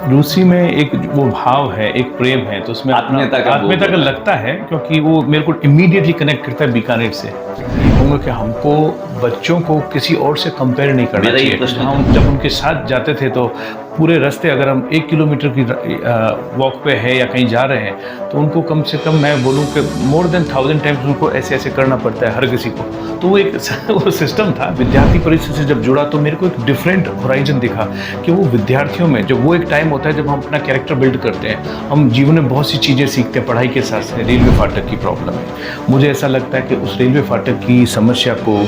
रूसी में एक वो भाव है, एक प्रेम है, तो उसमें अपना आत्मीयता का बोध आत्मीयता का होता है। लगता है, क्योंकि वो मेरे को इमीडिएटली कनेक्ट करता है बीकानेर से। कहूँगा कि हमको बच्चों को किसी और से कंपेयर नहीं करना मेरा ये चाहिए। प्रश्न हम जब उनके साथ जाते थे तो पूरे रास्ते अगर हम 1 किलोमीटर की वॉक पे है या कहीं जा रहे हैं, तो उनको कम से कम मैं बोलूँ कि मोर देन 1000 टाइम्स उनको ऐसे-ऐसे करना पड़ता है हर किसी को। तो वो एक वो सिस्टम था। विद्यार्थी परिषद से जब जुड़ा तो मेरे को एक डिफरेंट होराइज़न दिखा कि वो विद्यार्थियों में जब वो एक टाइम होता है जब हम अपना कैरेक्टर बिल्ड करते हैं, हम जीवन में बहुत सी चीज़ें सीखते हैं पढ़ाई के साथ-साथ। रेलवे फाटक की प्रॉब्लम है। मुझे ऐसा लगता है कि उस रेलवे फाटक की समस्या को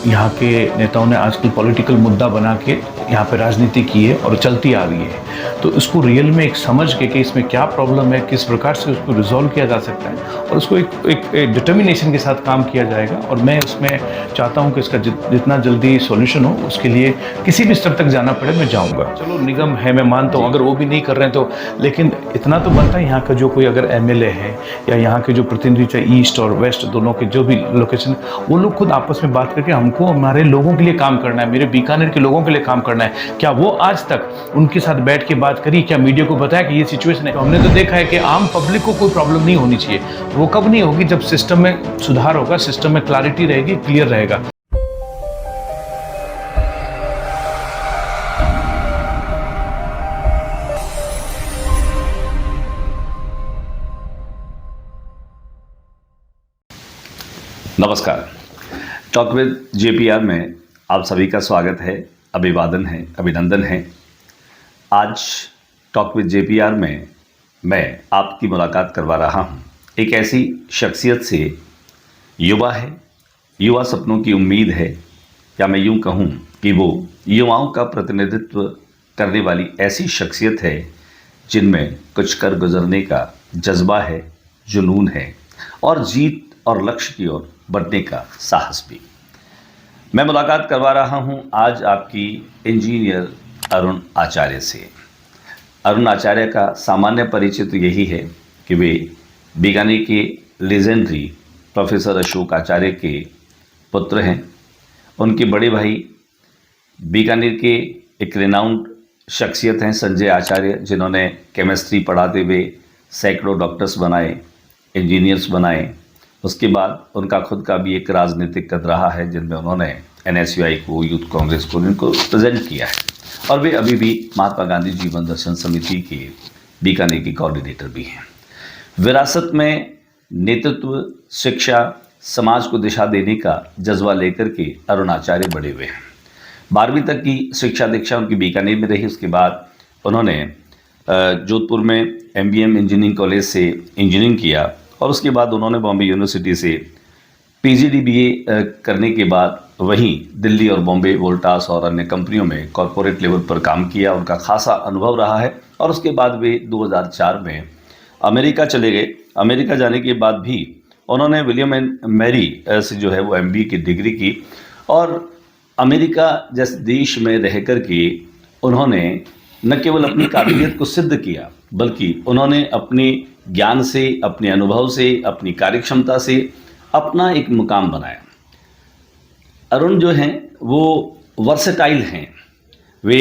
यहाँ के नेताओं ने आजकल पॉलिटिकल मुद्दा बना के यहाँ पे राजनीति की है और चलती आ रही है। तो इसको रियल में एक समझ के कि इसमें क्या प्रॉब्लम है, किस प्रकार से उसको रिज़ॉल्व किया जा सकता है और उसको एक डिटर्मिनेशन के साथ काम किया जाएगा। और मैं उसमें चाहता हूँ कि इसका जितना जल्दी सॉल्यूशन हो, उसके लिए किसी भी स्तर तक जाना पड़े मैं जाऊँगा। चलो निगम है, मैं मानता हूँ, अगर वो भी नहीं कर रहे हैं तो, लेकिन इतना तो बनता है यहाँ का जो कोई अगर एमएलए है या यहाँ के जो प्रतिनिधि चाहे ईस्ट और वेस्ट दोनों के जो भी लोकेशन, वो लोग खुद आपस में बात करके हमको हमारे लोगों के लिए काम करना है, मेरे बीकानेर के लोगों के लिए काम करना है। क्या वो आज तक उनके साथ बैठ के बात करी? क्या मीडिया को बताया कि ये सिचुएशन है? तो हमने तो देखा है कि आम पब्लिक को कोई प्रॉब्लम नहीं होनी चाहिए। वो कब नहीं होगी? जब सिस्टम में सुधार होगा, सिस्टम में क्लैरिटी रहेगी, क्लियर रहेगा। नमस्कार। टॉक विद जेपीआर में आप सभी का स्वागत है, अभिवादन है, अभिनंदन है। आज टॉक विद जेपीआर में मैं आपकी मुलाकात करवा रहा हूं एक ऐसी शख्सियत से, युवा है, युवा सपनों की उम्मीद है, या मैं यूं कहूं कि वो युवाओं का प्रतिनिधित्व करने वाली ऐसी शख्सियत है जिनमें कुछ कर गुजरने का जज्बा है, जुनून है और जीत और लक्ष्य की ओर बढ़ने का साहस भी। मैं मुलाकात करवा रहा हूं आज आपकी इंजीनियर अरुण आचार्य से। अरुण आचार्य का सामान्य परिचय तो यही है कि वे बीकानेर के लेजेंडरी प्रोफेसर अशोक आचार्य के पुत्र हैं। उनके बड़े भाई बीकानेर के एक रिनाउंड शख्सियत हैं संजय आचार्य, जिन्होंने केमिस्ट्री पढ़ाते हुए सैकड़ों डॉक्टर्स बनाए, इंजीनियर्स बनाए। उसके बाद उनका खुद का भी एक राजनीतिक कद रहा है, जिनमें उन्होंने NSUI को, यूथ कांग्रेस को, इनको प्रेजेंट किया है और वे अभी भी महात्मा गांधी जीवन दर्शन समिति के बीकानेर के कोऑर्डिनेटर भी हैं। विरासत में नेतृत्व, शिक्षा, समाज को दिशा देने का जज्बा लेकर के अरुण आचार्य बड़े हुए हैं। 12वीं तक की शिक्षा दीक्षा उनकी बीकानेर में रही। उसके बाद उन्होंने जोधपुर में MBM इंजीनियरिंग कॉलेज से इंजीनियरिंग किया और उसके बाद उन्होंने बॉम्बे यूनिवर्सिटी से PGD BA करने के बाद वहीं दिल्ली और बॉम्बे वोल्टास और अन्य कंपनियों में कॉरपोरेट लेवल पर काम किया। उनका खासा अनुभव रहा है और उसके बाद वे 2004 में अमेरिका चले गए। अमेरिका जाने के बाद भी उन्होंने विलियम एंड मैरी से जो है वो MBA की डिग्री की और अमेरिका जैसे देश में रह कर के उन्होंने न केवल अपनी काबिलियत को सिद्ध किया, बल्कि उन्होंने अपने ज्ञान से, अपने अनुभव से, अपनी कार्यक्षमता से अपना एक मुकाम बनाया। अरुण जो हैं वो वर्सेटाइल हैं। वे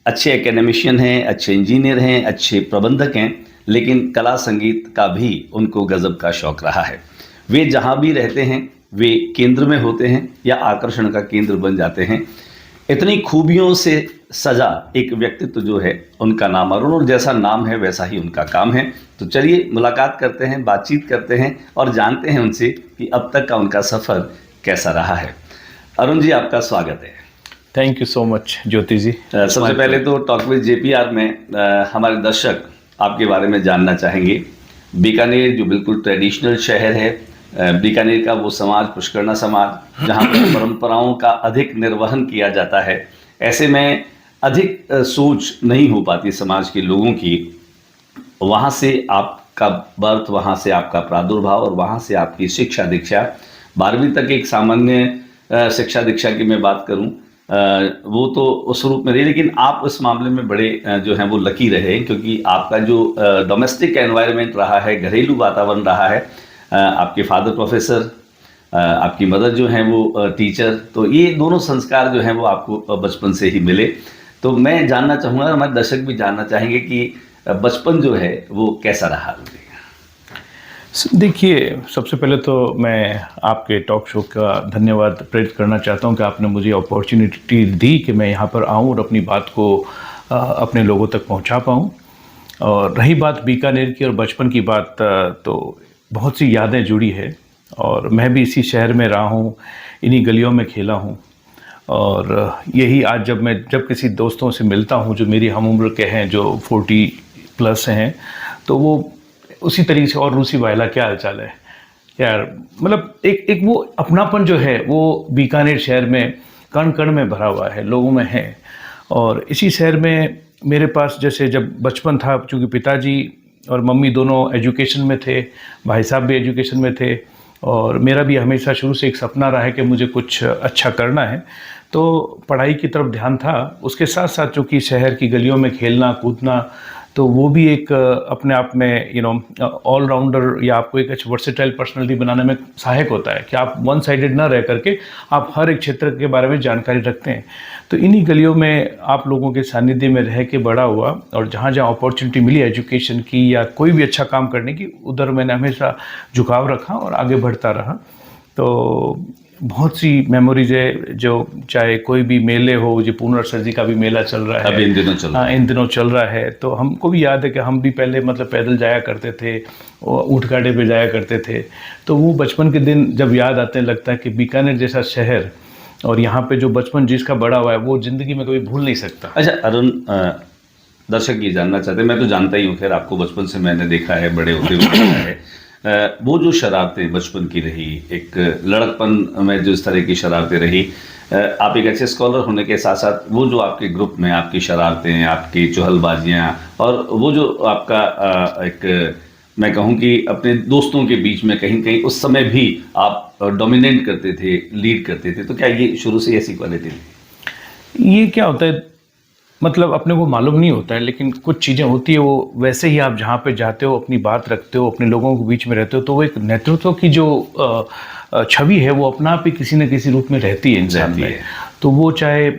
अच्छे एकेडमिशियन हैं, अच्छे इंजीनियर हैं, अच्छे प्रबंधक हैं, लेकिन कला संगीत का भी उनको गजब का शौक रहा है। वे जहाँ भी रहते हैं वे केंद्र में होते हैं या आकर्षण का केंद्र बन जाते हैं। इतनी खूबियों से सजा एक व्यक्तित्व जो है, उनका नाम अरुण, और जैसा नाम है वैसा ही उनका काम है। तो चलिए मुलाकात करते हैं, बातचीत करते हैं और जानते हैं उनसे कि अब तक का उनका सफ़र कैसा रहा है। अरुण जी, आपका स्वागत है। थैंक यू सो मच ज्योति जी। सबसे पहले तो टॉक विद जेपीआर में हमारे दर्शक आपके बारे में जानना चाहेंगे। बीकानेर जो बिल्कुल ट्रेडिशनल शहर है, बीकानेर का वो समाज, पुष्करना समाज, जहाँ पर परंपराओं का अधिक निर्वहन किया जाता है, ऐसे में अधिक सोच नहीं हो पाती समाज के लोगों की। वहाँ से आपका बर्थ, वहाँ से आपका प्रादुर्भाव और वहाँ से आपकी शिक्षा दीक्षा, 12वीं तक एक सामान्य शिक्षा दीक्षा की मैं बात करूँ वो तो उस रूप में रही, लेकिन आप उस मामले में बड़े जो हैं वो लकी रहे, क्योंकि आपका जो डोमेस्टिक एनवायरनमेंट रहा है, घरेलू वातावरण रहा है, आपके फादर प्रोफेसर, आपकी मदर जो हैं वो टीचर, तो ये दोनों संस्कार जो हैं वो आपको बचपन से ही मिले। तो मैं जानना चाहूँगा, हमारे दर्शक भी जानना चाहेंगे कि बचपन जो है वो कैसा रहा? देखिए, सबसे पहले तो मैं आपके टॉक शो का धन्यवाद प्रेरित करना चाहता हूँ कि आपने मुझे अपॉर्चुनिटी दी कि मैं यहाँ पर आऊँ और अपनी बात को अपने लोगों तक पहुँचा पाऊँ। और रही बात बीकानेर की और बचपन की बात, तो बहुत सी यादें जुड़ी है और मैं भी इसी शहर में रहा हूँ, इन्हीं गलियों में खेला हूँ। और यही आज जब किसी दोस्तों से मिलता हूँ जो मेरी हम उम्र के हैं, जो 40 प्लस हैं, तो वो उसी तरीके से, और रूसी वायला क्या हाल चाल है यार, मतलब एक वो अपनापन जो है वो बीकानेर शहर में कण कण में भरा हुआ है, लोगों में है। और इसी शहर में मेरे पास जैसे जब बचपन था, चूँकि पिताजी और मम्मी दोनों एजुकेशन में थे, भाई साहब भी एजुकेशन में थे, और मेरा भी हमेशा शुरू से एक सपना रहा है कि मुझे कुछ अच्छा करना है, तो पढ़ाई की तरफ ध्यान था। उसके साथ साथ चूँकि शहर की गलियों में खेलना कूदना, तो वो भी एक अपने आप में ऑलराउंडर या आपको एक अच्छा वर्सेटाइल पर्सनालिटी बनाने में सहायक होता है कि आप वन साइडेड ना रह करके आप हर एक क्षेत्र के बारे में जानकारी रखते हैं। तो इन्हीं गलियों में आप लोगों के सानिध्य में रह के बड़ा हुआ, और जहाँ जहाँ अपॉर्चुनिटी मिली एजुकेशन की या कोई भी अच्छा काम करने की, उधर मैंने हमेशा झुकाव रखा और आगे बढ़ता रहा। तो बहुत सी मेमोरीज है, जो चाहे कोई भी मेले हो, जो पुनर्सर्जी का भी मेला चल रहा है अभी इन दिनों चल रहा है। हाँ, इन दिनों चल रहा है। तो हमको भी याद है कि हम भी पहले मतलब पैदल जाया करते थे, ऊँट गाड़े पे जाया करते थे। तो वो बचपन के दिन जब याद आते हैं, लगता है कि बीकानेर जैसा शहर और यहाँ पे जो बचपन जिसका बड़ा हुआ है, वो ज़िंदगी में कभी भूल नहीं सकता। अच्छा अरुण, दर्शक ये जानना चाहते हैं, मैं तो जानता ही हूँ, खैर आपको बचपन से मैंने देखा है, बड़े होते हुए देखा है, वो जो शरारतें बचपन की रही, एक लड़कपन में जो इस तरह की शरारतें रही, आप एक अच्छे स्कॉलर होने के साथ साथ वो जो आपके ग्रुप में आपकी शरारतें, आपकी चुहलबाजियाँ, और वो जो आपका एक मैं कहूँ कि अपने दोस्तों के बीच में कहीं कहीं उस समय भी आप डोमिनेट करते थे, लीड करते थे, तो क्या ये शुरू से ऐसी क्वालिटी थी? ये क्या होता है, मतलब अपने को मालूम नहीं होता है, लेकिन कुछ चीज़ें होती है, वो वैसे ही आप जहाँ पे जाते हो, अपनी बात रखते हो, अपने लोगों के बीच में रहते हो, तो वो एक नेतृत्व की जो छवि है वो अपना आप ही किसी न किसी रूप में रहती है इंसान में। तो वो चाहे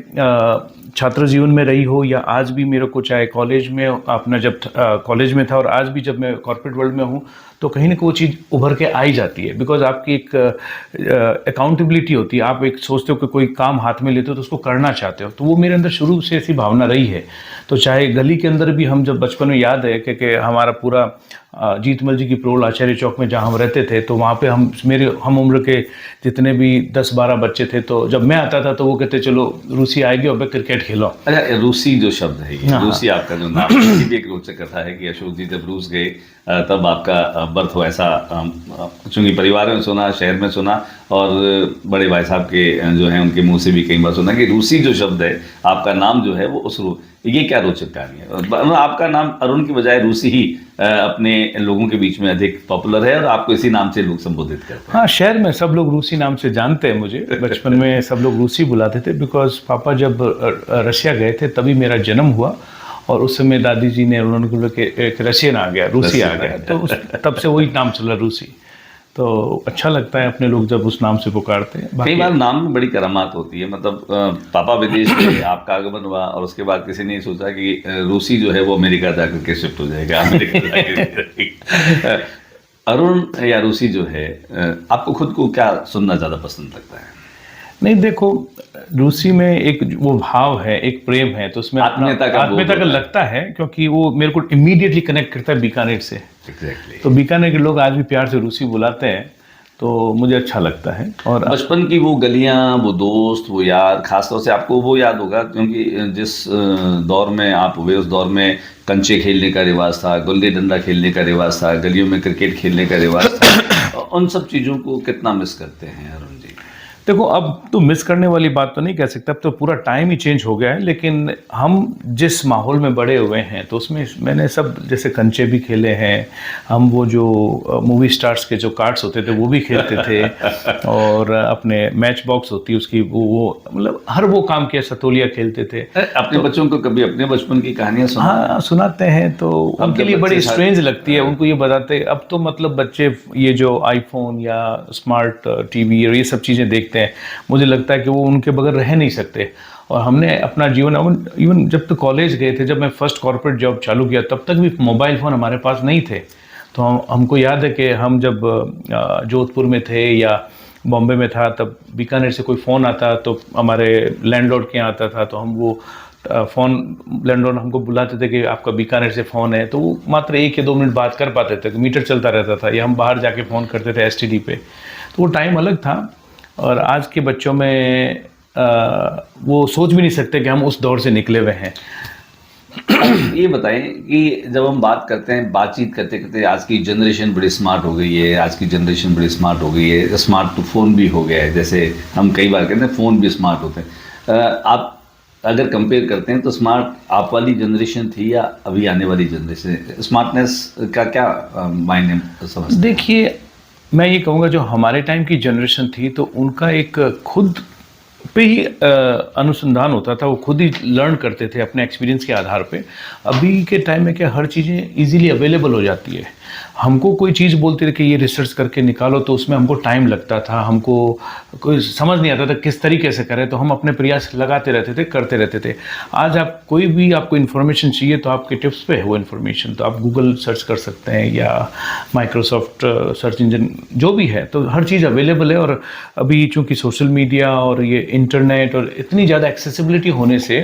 छात्र जीवन में रही हो या आज भी मेरे को, चाहे कॉलेज में अपना जब कॉलेज में था और आज भी जब मैं कॉर्पोरेट वर्ल्ड में हूँ, तो कहीं ना कोई चीज़ उभर के आ ही जाती है। बिकॉज आपकी एक अकाउंटेबिलिटी होती है, आप एक सोचते हो कि कोई काम हाथ में लेते हो तो उसको करना चाहते हो, तो वो मेरे अंदर शुरू से ऐसी भावना रही है। तो चाहे गली के अंदर भी हम जब बचपन में, याद है कि हमारा पूरा जीतमल जी की प्रोल आचार्य चौक में जहाँ हम रहते थे, तो वहाँ पे मेरे हम उम्र के जितने भी 10-12 बच्चे थे, तो जब मैं आता था तो वो कहते चलो रूसी आएगी और क्रिकेट खेलो। अच्छा, रूसी जो शब्द है ये, रूसी आपका जो नाम है, ये भी एक रोचक कथा है कि अशोक जी जब रूस गए तब आपका बर्थ हो, ऐसा चूंकि परिवार में सुना, शहर में सुना, और बड़े भाई साहब के जो हैं उनके मुंह से भी कई बार सुना कि रूसी जो शब्द है, आपका नाम जो है वो उस ये क्या रोचक कहानी है? आपका नाम अरुण की बजाय रूसी ही अपने लोगों के बीच में अधिक पॉपुलर है और आपको इसी नाम से लोग संबोधित करते हैं। हाँ, शहर में सब लोग रूसी नाम से जानते हैं मुझे। बचपन में सब लोग रूसी बुलाते थे, बिकॉज पापा जब रशिया गए थे तभी मेरा जन्म हुआ, और उस समय दादी जी ने उन्होंने बोला कि एक रशियन आ गया, रूसी आ गया, तो तब से वही नाम चला रूसी। तो अच्छा लगता है अपने लोग जब उस नाम से पुकारते हैं। कई बार नाम में बड़ी करामात होती है, मतलब पापा विदेश गए, आपका आगमन हुआ, और उसके बाद किसी ने सोचा कि रूसी जो है वो अमेरिका जाकर के शिफ्ट हो जाएगा, अमेरिका अरुण या रूसी जो है, आपको खुद को क्या सुनना ज़्यादा पसंद लगता है? नहीं, देखो, रूसी में एक वो भाव है, एक प्रेम है, तो उसमें आत्मीयता का लगता है, क्योंकि वो मेरे को इमीडिएटली कनेक्ट करता है बीकानेर से। Exactly. तो बीकानेर के लोग आज भी प्यार से रूसी बुलाते हैं, तो मुझे अच्छा लगता है। और बचपन की वो गलियां, वो दोस्त, वो यार, खासतौर से आपको वो याद होगा क्योंकि जिस दौर में आप हुए उस दौर में कंचे खेलने का रिवाज था, गुल्ली डंडा खेलने का रिवाज था, गलियों में क्रिकेट खेलने का रिवाज था। उन सब चीज़ों को कितना मिस करते हैं अरुण जी? देखो, अब तो मिस करने वाली बात तो नहीं कह सकता, अब तो पूरा टाइम ही चेंज हो गया है, लेकिन हम जिस माहौल में बड़े हुए हैं तो उसमें मैंने सब, जैसे कंचे भी खेले हैं, हम वो जो मूवी स्टार्स के जो कार्ड्स होते थे वो भी खेलते थे, और अपने मैच बॉक्स होती उसकी वो मतलब हर वो काम किया, सतोलिया खेलते थे। अपने बच्चों को कभी अपने बचपन की कहानियां हाँ, सुनाते हैं, तो उनके लिए बड़ी स्ट्रेंज लगती है, उनको ये बताते। अब तो मतलब बच्चे ये जो आईफोन या स्मार्ट टीवी और ये सब चीज़ें देखते हैं, मुझे लगता है कि वो उनके बगैर रह नहीं सकते। और हमने अपना जीवन इवन जब तो कॉलेज गए थे, जब मैं फर्स्ट कॉर्पोरेट जॉब चालू किया तब तक भी मोबाइल फ़ोन हमारे पास नहीं थे। तो हमको याद है कि हम जब जोधपुर में थे या बॉम्बे में था, तब बीकानेर से कोई फ़ोन आता तो हमारे लैंडलॉर्ड के यहाँ आता था, तो हम वो फ़ोन लैंडलॉर्ड हमको बुलाते थे कि आपका बीकानेर से फ़ोन है, तो वो मात्र 1 या 2 मिनट बात कर पाते थे, मीटर चलता रहता था, या हम बाहर जाके फ़ोन करते थे एसटीडी पे। तो वो टाइम अलग था। और आज के बच्चों में वो सोच भी नहीं सकते कि हम उस दौर से निकले हुए हैं। ये बताएं कि जब हम बात करते हैं, बातचीत करते करते, आज की जनरेशन बड़ी स्मार्ट हो गई है, आज की जनरेशन बड़ी स्मार्ट हो गई है, स्मार्ट तो फ़ोन भी हो गया है, जैसे हम कई बार कहते हैं फ़ोन भी स्मार्ट होते हैं। आप अगर कंपेयर करते हैं तो स्मार्ट आप वाली जनरेशन थी या अभी आने वाली जनरेशन, स्मार्टनेस का क्या मायने समझते हैं? देखिए, मैं ये कहूँगा जो हमारे टाइम की जनरेशन थी तो उनका एक खुद पे ही अनुसंधान होता था, वो खुद ही लर्न करते थे अपने एक्सपीरियंस के आधार पे। अभी के टाइम में क्या हर चीज़ें इजीली अवेलेबल हो जाती है। हमको कोई चीज़ बोलते थे कि ये रिसर्च करके निकालो, तो उसमें हमको टाइम लगता था, हमको कोई समझ नहीं आता था किस तरीके से करें, तो हम अपने प्रयास लगाते रहते थे, करते रहते थे। आज आप कोई भी आपको इन्फॉर्मेशन चाहिए तो आपके टिप्स पे है वो इन्फॉर्मेशन, तो आप गूगल सर्च कर सकते हैं या माइक्रोसॉफ्ट सर्च इंजन जो भी है, तो हर चीज़ अवेलेबल है। और अभी चूँकि सोशल मीडिया और ये इंटरनेट और इतनी ज़्यादा एक्सेसिबिलिटी होने से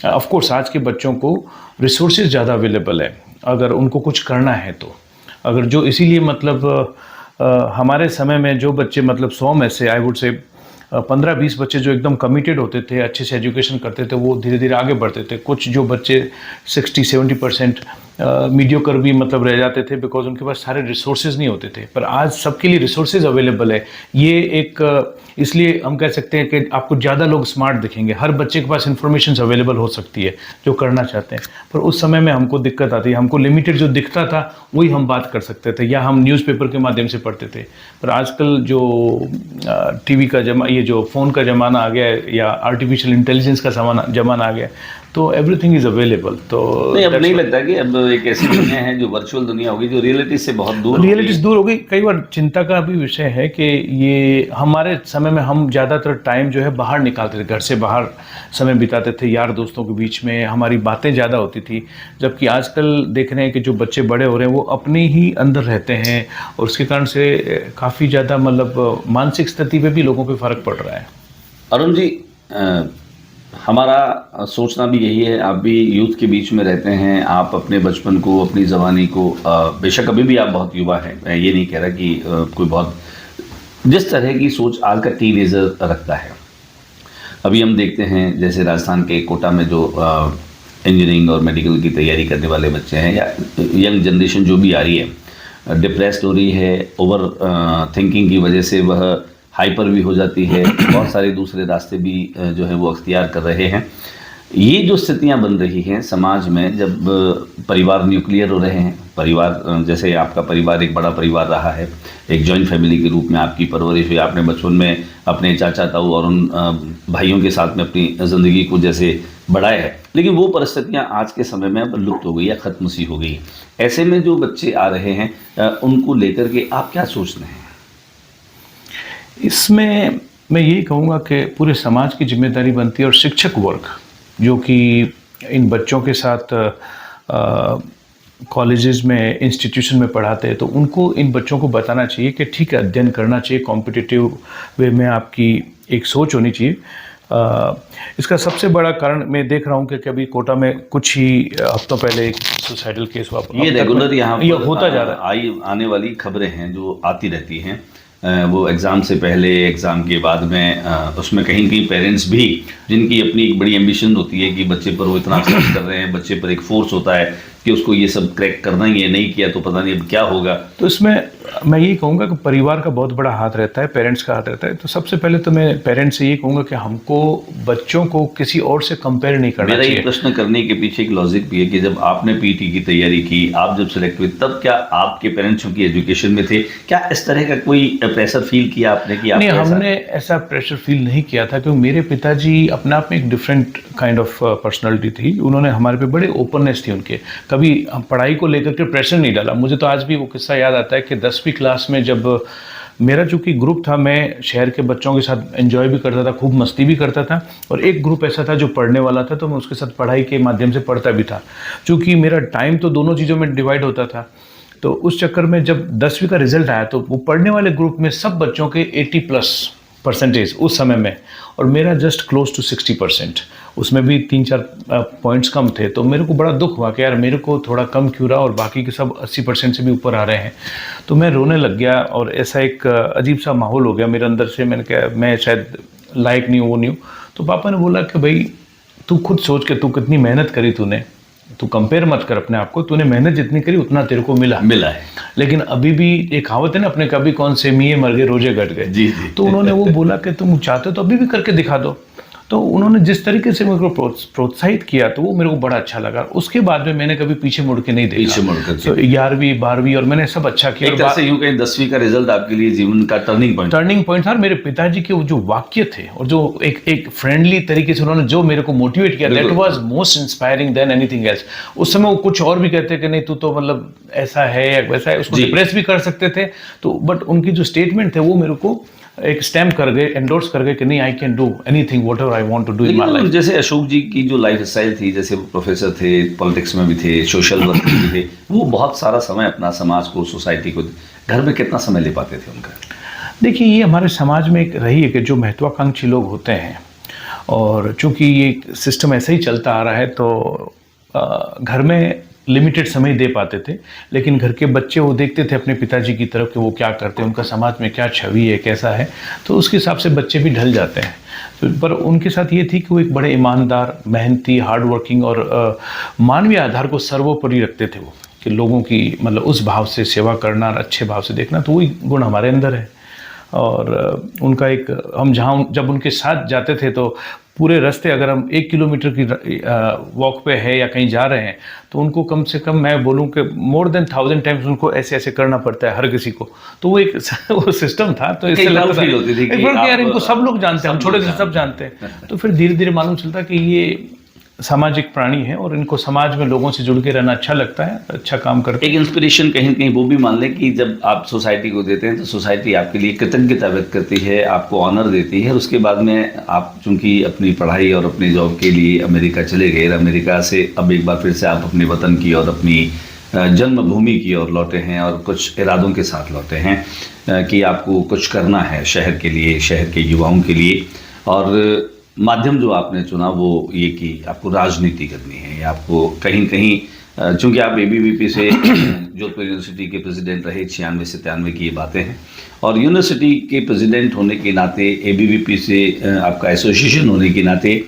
ऑफ कोर्स आज के बच्चों को रिसोर्सेज ज़्यादा अवेलेबल है अगर उनको कुछ करना है तो। अगर जो इसीलिए मतलब हमारे समय में जो बच्चे मतलब 100 में से आई वुड से 15-20 बच्चे जो एकदम कमिटेड होते थे, अच्छे से एजुकेशन करते थे, वो धीरे धीरे आगे बढ़ते थे। कुछ जो बच्चे 60-70% मीडियोकर भी मतलब रह जाते थे बिकॉज उनके पास सारे रिसोर्सेज नहीं होते थे। पर आज सबके लिए रिसोर्सेज अवेलेबल है। ये एक इसलिए हम कह सकते हैं कि आपको ज़्यादा लोग स्मार्ट दिखेंगे, हर बच्चे के पास इंफॉर्मेशन अवेलेबल हो सकती है जो करना चाहते हैं। पर उस समय में हमको दिक्कत आती है, हमको लिमिटेड जो दिखता था वही हम बात कर सकते थे या हम न्यूज़पेपर के माध्यम से पढ़ते थे। पर आजकल जो टीवी का ये जो फ़ोन का ज़माना आ गया है या आर्टिफिशियल इंटेलिजेंस का ज़माना आ गया है, तो एवरीथिंग इज़ अवेलेबल। तो नहीं, अब नहीं लगता कि अब एक ऐसी दुनिया है जो वर्चुअल दुनिया होगी, जो रियलिटी से बहुत दूर, रियलिटी से दूर हो गई। कई बार चिंता का भी विषय है कि ये हमारे समय में हम ज़्यादातर टाइम जो है बाहर निकालते थे, घर से बाहर समय बिताते थे, यार दोस्तों के बीच में हमारी बातें ज़्यादा होती थी। जबकि आजकल देख रहे हैं कि जो बच्चे बड़े हो रहे हैं वो अपने ही अंदर रहते हैं और उसके कारण से काफ़ी ज़्यादा मतलब मानसिक स्थिति पे भी लोगों पे फ़र्क पड़ रहा है। अरुण जी, हमारा सोचना भी यही है, आप भी यूथ के बीच में रहते हैं, आप अपने बचपन को, अपनी जवानी को, बेशक अभी भी आप बहुत युवा हैं, मैं ये नहीं कह रहा कि कोई बहुत, जिस तरह की सोच आज का टीनेजर रखता है। अभी हम देखते हैं जैसे राजस्थान के कोटा में जो इंजीनियरिंग और मेडिकल की तैयारी करने वाले बच्चे हैं या यंग जनरेशन जो भी आ रही है, डिप्रेस्ड हो रही है, ओवर थिंकिंग की वजह से वह हाइपर भी हो जाती है, बहुत सारे दूसरे रास्ते भी जो है वो अख्तियार कर रहे हैं। ये जो स्थितियां बन रही हैं समाज में, जब परिवार न्यूक्लियर हो रहे हैं, परिवार जैसे आपका परिवार एक बड़ा परिवार रहा है, एक जॉइंट फैमिली के रूप में आपकी परवरिश हुई, आपने बचपन में अपने चाचा ताऊ और उन भाइयों के साथ में अपनी ज़िंदगी को जैसे बढ़ाया है, लेकिन वो परिस्थितियां आज के समय में अब लुप्त हो गई या ख़त्म सी हो गई। ऐसे में जो बच्चे आ रहे हैं उनको लेकर के आप क्या सोचते हैं? इसमें मैं यही कहूँगा कि पूरे समाज की जिम्मेदारी बनती है और शिक्षक वर्ग जो कि इन बच्चों के साथ कॉलेजेस में, इंस्टीट्यूशन में पढ़ाते हैं, तो उनको इन बच्चों को बताना चाहिए कि ठीक है, अध्ययन करना चाहिए, कॉम्पिटिटिव वे में आपकी एक सोच होनी चाहिए। इसका सबसे बड़ा कारण मैं देख रहा हूँ कि अभी कोटा में कुछ ही हफ्तों पहले एक सुसाइडल केस हुआ। ये रेगुलर यहाँ ये होता जा रहा है, आने वाली खबरें हैं जो आती रहती हैं। वो एग्ज़ाम से पहले, एग्ज़ाम के बाद में, उसमें कहीं कहीं पेरेंट्स भी, जिनकी अपनी एक बड़ी एम्बिशन होती है कि बच्चे पर वो इतना खर्च कर रहे हैं, बच्चे पर एक फोर्स होता है कि उसको ये सब क्रैक करना ही है, नहीं किया तो पता नहीं अब क्या होगा। तो इसमें मैं यही कहूँगा कि परिवार का बहुत बड़ा हाथ रहता है, पेरेंट्स का हाथ रहता है। तो सबसे पहले तो मैं पेरेंट्स से ये कहूँगा कि हमको बच्चों को किसी और से कंपेयर नहीं करना चाहिए। मेरा ये प्रश्न करने के पीछे एक लॉजिक भी है कि जब आपने पीटी की तैयारी की, आप जब सिलेक्ट हुए, तब क्या आपके पेरेंट्स की एजुकेशन में थे? क्या इस तरह का कोई प्रेशर फील किया आपने कि नहीं, हमने ऐसा प्रेशर फील नहीं किया था, क्योंकि मेरे पिताजी अपने आप में एक डिफरेंट काइंड ऑफ पर्सनालिटी थी। उन्होंने हमारे पे बड़े ओपननेस थी उनके, कभी पढ़ाई को लेकर के प्रेशर नहीं डाला। मुझे तो आज भी वो किस्सा याद आता है कि 10वीं क्लास में जब मेरा चूँकि ग्रुप था, मैं शहर के बच्चों के साथ एंजॉय भी करता था, खूब मस्ती भी करता था, और एक ग्रुप ऐसा था जो पढ़ने वाला था, तो मैं उसके साथ पढ़ाई के माध्यम से पढ़ता भी था। चूँकि मेरा टाइम तो दोनों चीज़ों में डिवाइड होता था, तो उस चक्कर में जब 10वीं का रिजल्ट आया तो वो पढ़ने वाले ग्रुप में सब बच्चों के 80+ % उस समय में, और मेरा जस्ट क्लोज टू 60%। उसमें भी 3-4 पॉइंट्स कम थे, तो मेरे को बड़ा दुख हुआ कि यार मेरे को थोड़ा कम क्यों रहा और बाकी के सब 80% से भी ऊपर आ रहे हैं। तो मैं रोने लग गया और ऐसा एक अजीब सा माहौल हो गया मेरे अंदर से। मैंने कहा मैं शायद लायक नहीं हूँ, वो नहीं हूँ। तो पापा ने बोला कि भाई तू खुद सोच के, तू कितनी मेहनत करी तूने, तू कंपेयर मत कर अपने आप को, तूने मेहनत जितनी करी उतना तेरे को मिला है। लेकिन अभी भी एक कहावत है ना, अपने कभी कौन से मिये मर गए रोजे घट गए। जी जी। तो उन्होंने वो बोला कि तुम चाहते हो तो अभी भी करके दिखा दो। तो उन्होंने जिस तरीके से मेरे को प्रोत्साहित किया तो वो मेरे को बड़ा अच्छा लगा। उसके बाद में मैंने कभी पीछे मुड़ के नहीं देखा। पीछे मुड़ कर तो 11वीं 12वीं और मैंने सब अच्छा किया। एक तरह से यूं कहीं 10वीं का रिजल्ट आपके लिए जीवन का टर्निंग पॉइंट था। मेरे पिताजी के वो जो वाक्य थे और जो एक फ्रेंडली तरीके से उन्होंने जो मेरे को मोटिवेट किया, that was most inspiring than anything else. उस समय वो कुछ और भी कहते कि नहीं तू तो मतलब ऐसा है या वैसा है, उसको डिप्रेस भी कर सकते थे। तो बट उनकी जो स्टेटमेंट थे वो मेरे को एक स्टैम्प कर गए, एंडोर्स कर गए कि नहीं, I can do anything whatever I want to do in my life. जैसे अशोक जी की जो लाइफ स्टाइल थी, जैसे वो प्रोफेसर थे, पॉलिटिक्स में भी थे, सोशल वर्क में भी थे, वो बहुत सारा समय अपना समाज को, सोसाइटी को, घर में कितना समय ले पाते थे उनका? देखिए, ये हमारे समाज में एक रही है कि जो महत्वाकांक्षी लोग होते हैं, और चूंकि ये सिस्टम ऐसे ही चलता आ रहा है, तो घर में लिमिटेड समय दे पाते थे, लेकिन घर के बच्चे वो देखते थे अपने पिताजी की तरफ कि वो क्या करते हैं, उनका समाज में क्या छवि है, कैसा है, तो उसके हिसाब से बच्चे भी ढल जाते हैं। तो पर उनके साथ ये थी कि वो एक बड़े ईमानदार, मेहनती, हार्ड वर्किंग और मानवीय आधार को सर्वोपरि रखते थे। वो कि लोगों की मतलब उस भाव से सेवा करना और अच्छे भाव से देखना, तो वही गुण हमारे अंदर है। और उनका एक, हम जहाँ जब उनके साथ जाते थे तो पूरे रास्ते अगर हम 1 किलोमीटर की वॉक पे है या कहीं जा रहे हैं, तो उनको कम से कम मैं बोलूँ कि मोर देन 1000 टाइम्स उनको ऐसे ऐसे करना पड़ता है हर किसी को। तो वो एक वो सिस्टम था। तो इससे लगता था यार इनको सब लोग जानते हैं, हम छोटे से सब जानते हैं। तो फिर धीरे धीरे मालूम चलता कि ये सामाजिक प्राणी है और इनको समाज में लोगों से जुड़ के रहना अच्छा लगता है, अच्छा काम करते हैं। एक इंस्पिरेशन कहीं कहीं वो भी मान लें कि जब आप सोसाइटी को देते हैं तो सोसाइटी आपके लिए कृतज्ञता व्यक्त करती है, आपको ऑनर देती है, और उसके बाद में आप चूंकि अपनी पढ़ाई और अपनी जॉब के लिए अमेरिका चले गए, अमेरिका से अब एक बार फिर से आप अपने वतन की और अपनी जन्मभूमि की ओर लौटे हैं, और कुछ इरादों के साथ लौटे हैं कि आपको कुछ करना है शहर के लिए, शहर के युवाओं के लिए। और माध्यम जो आपने चुना वो ये कि आपको राजनीति करनी है, या आपको कहीं कहीं चूंकि आप ABVP से जोधपुर यूनिवर्सिटी के प्रेसिडेंट रहे 96 से 93 की ये बातें हैं, और यूनिवर्सिटी के प्रेसिडेंट होने के नाते, ABVP से आपका एसोसिएशन होने के नाते,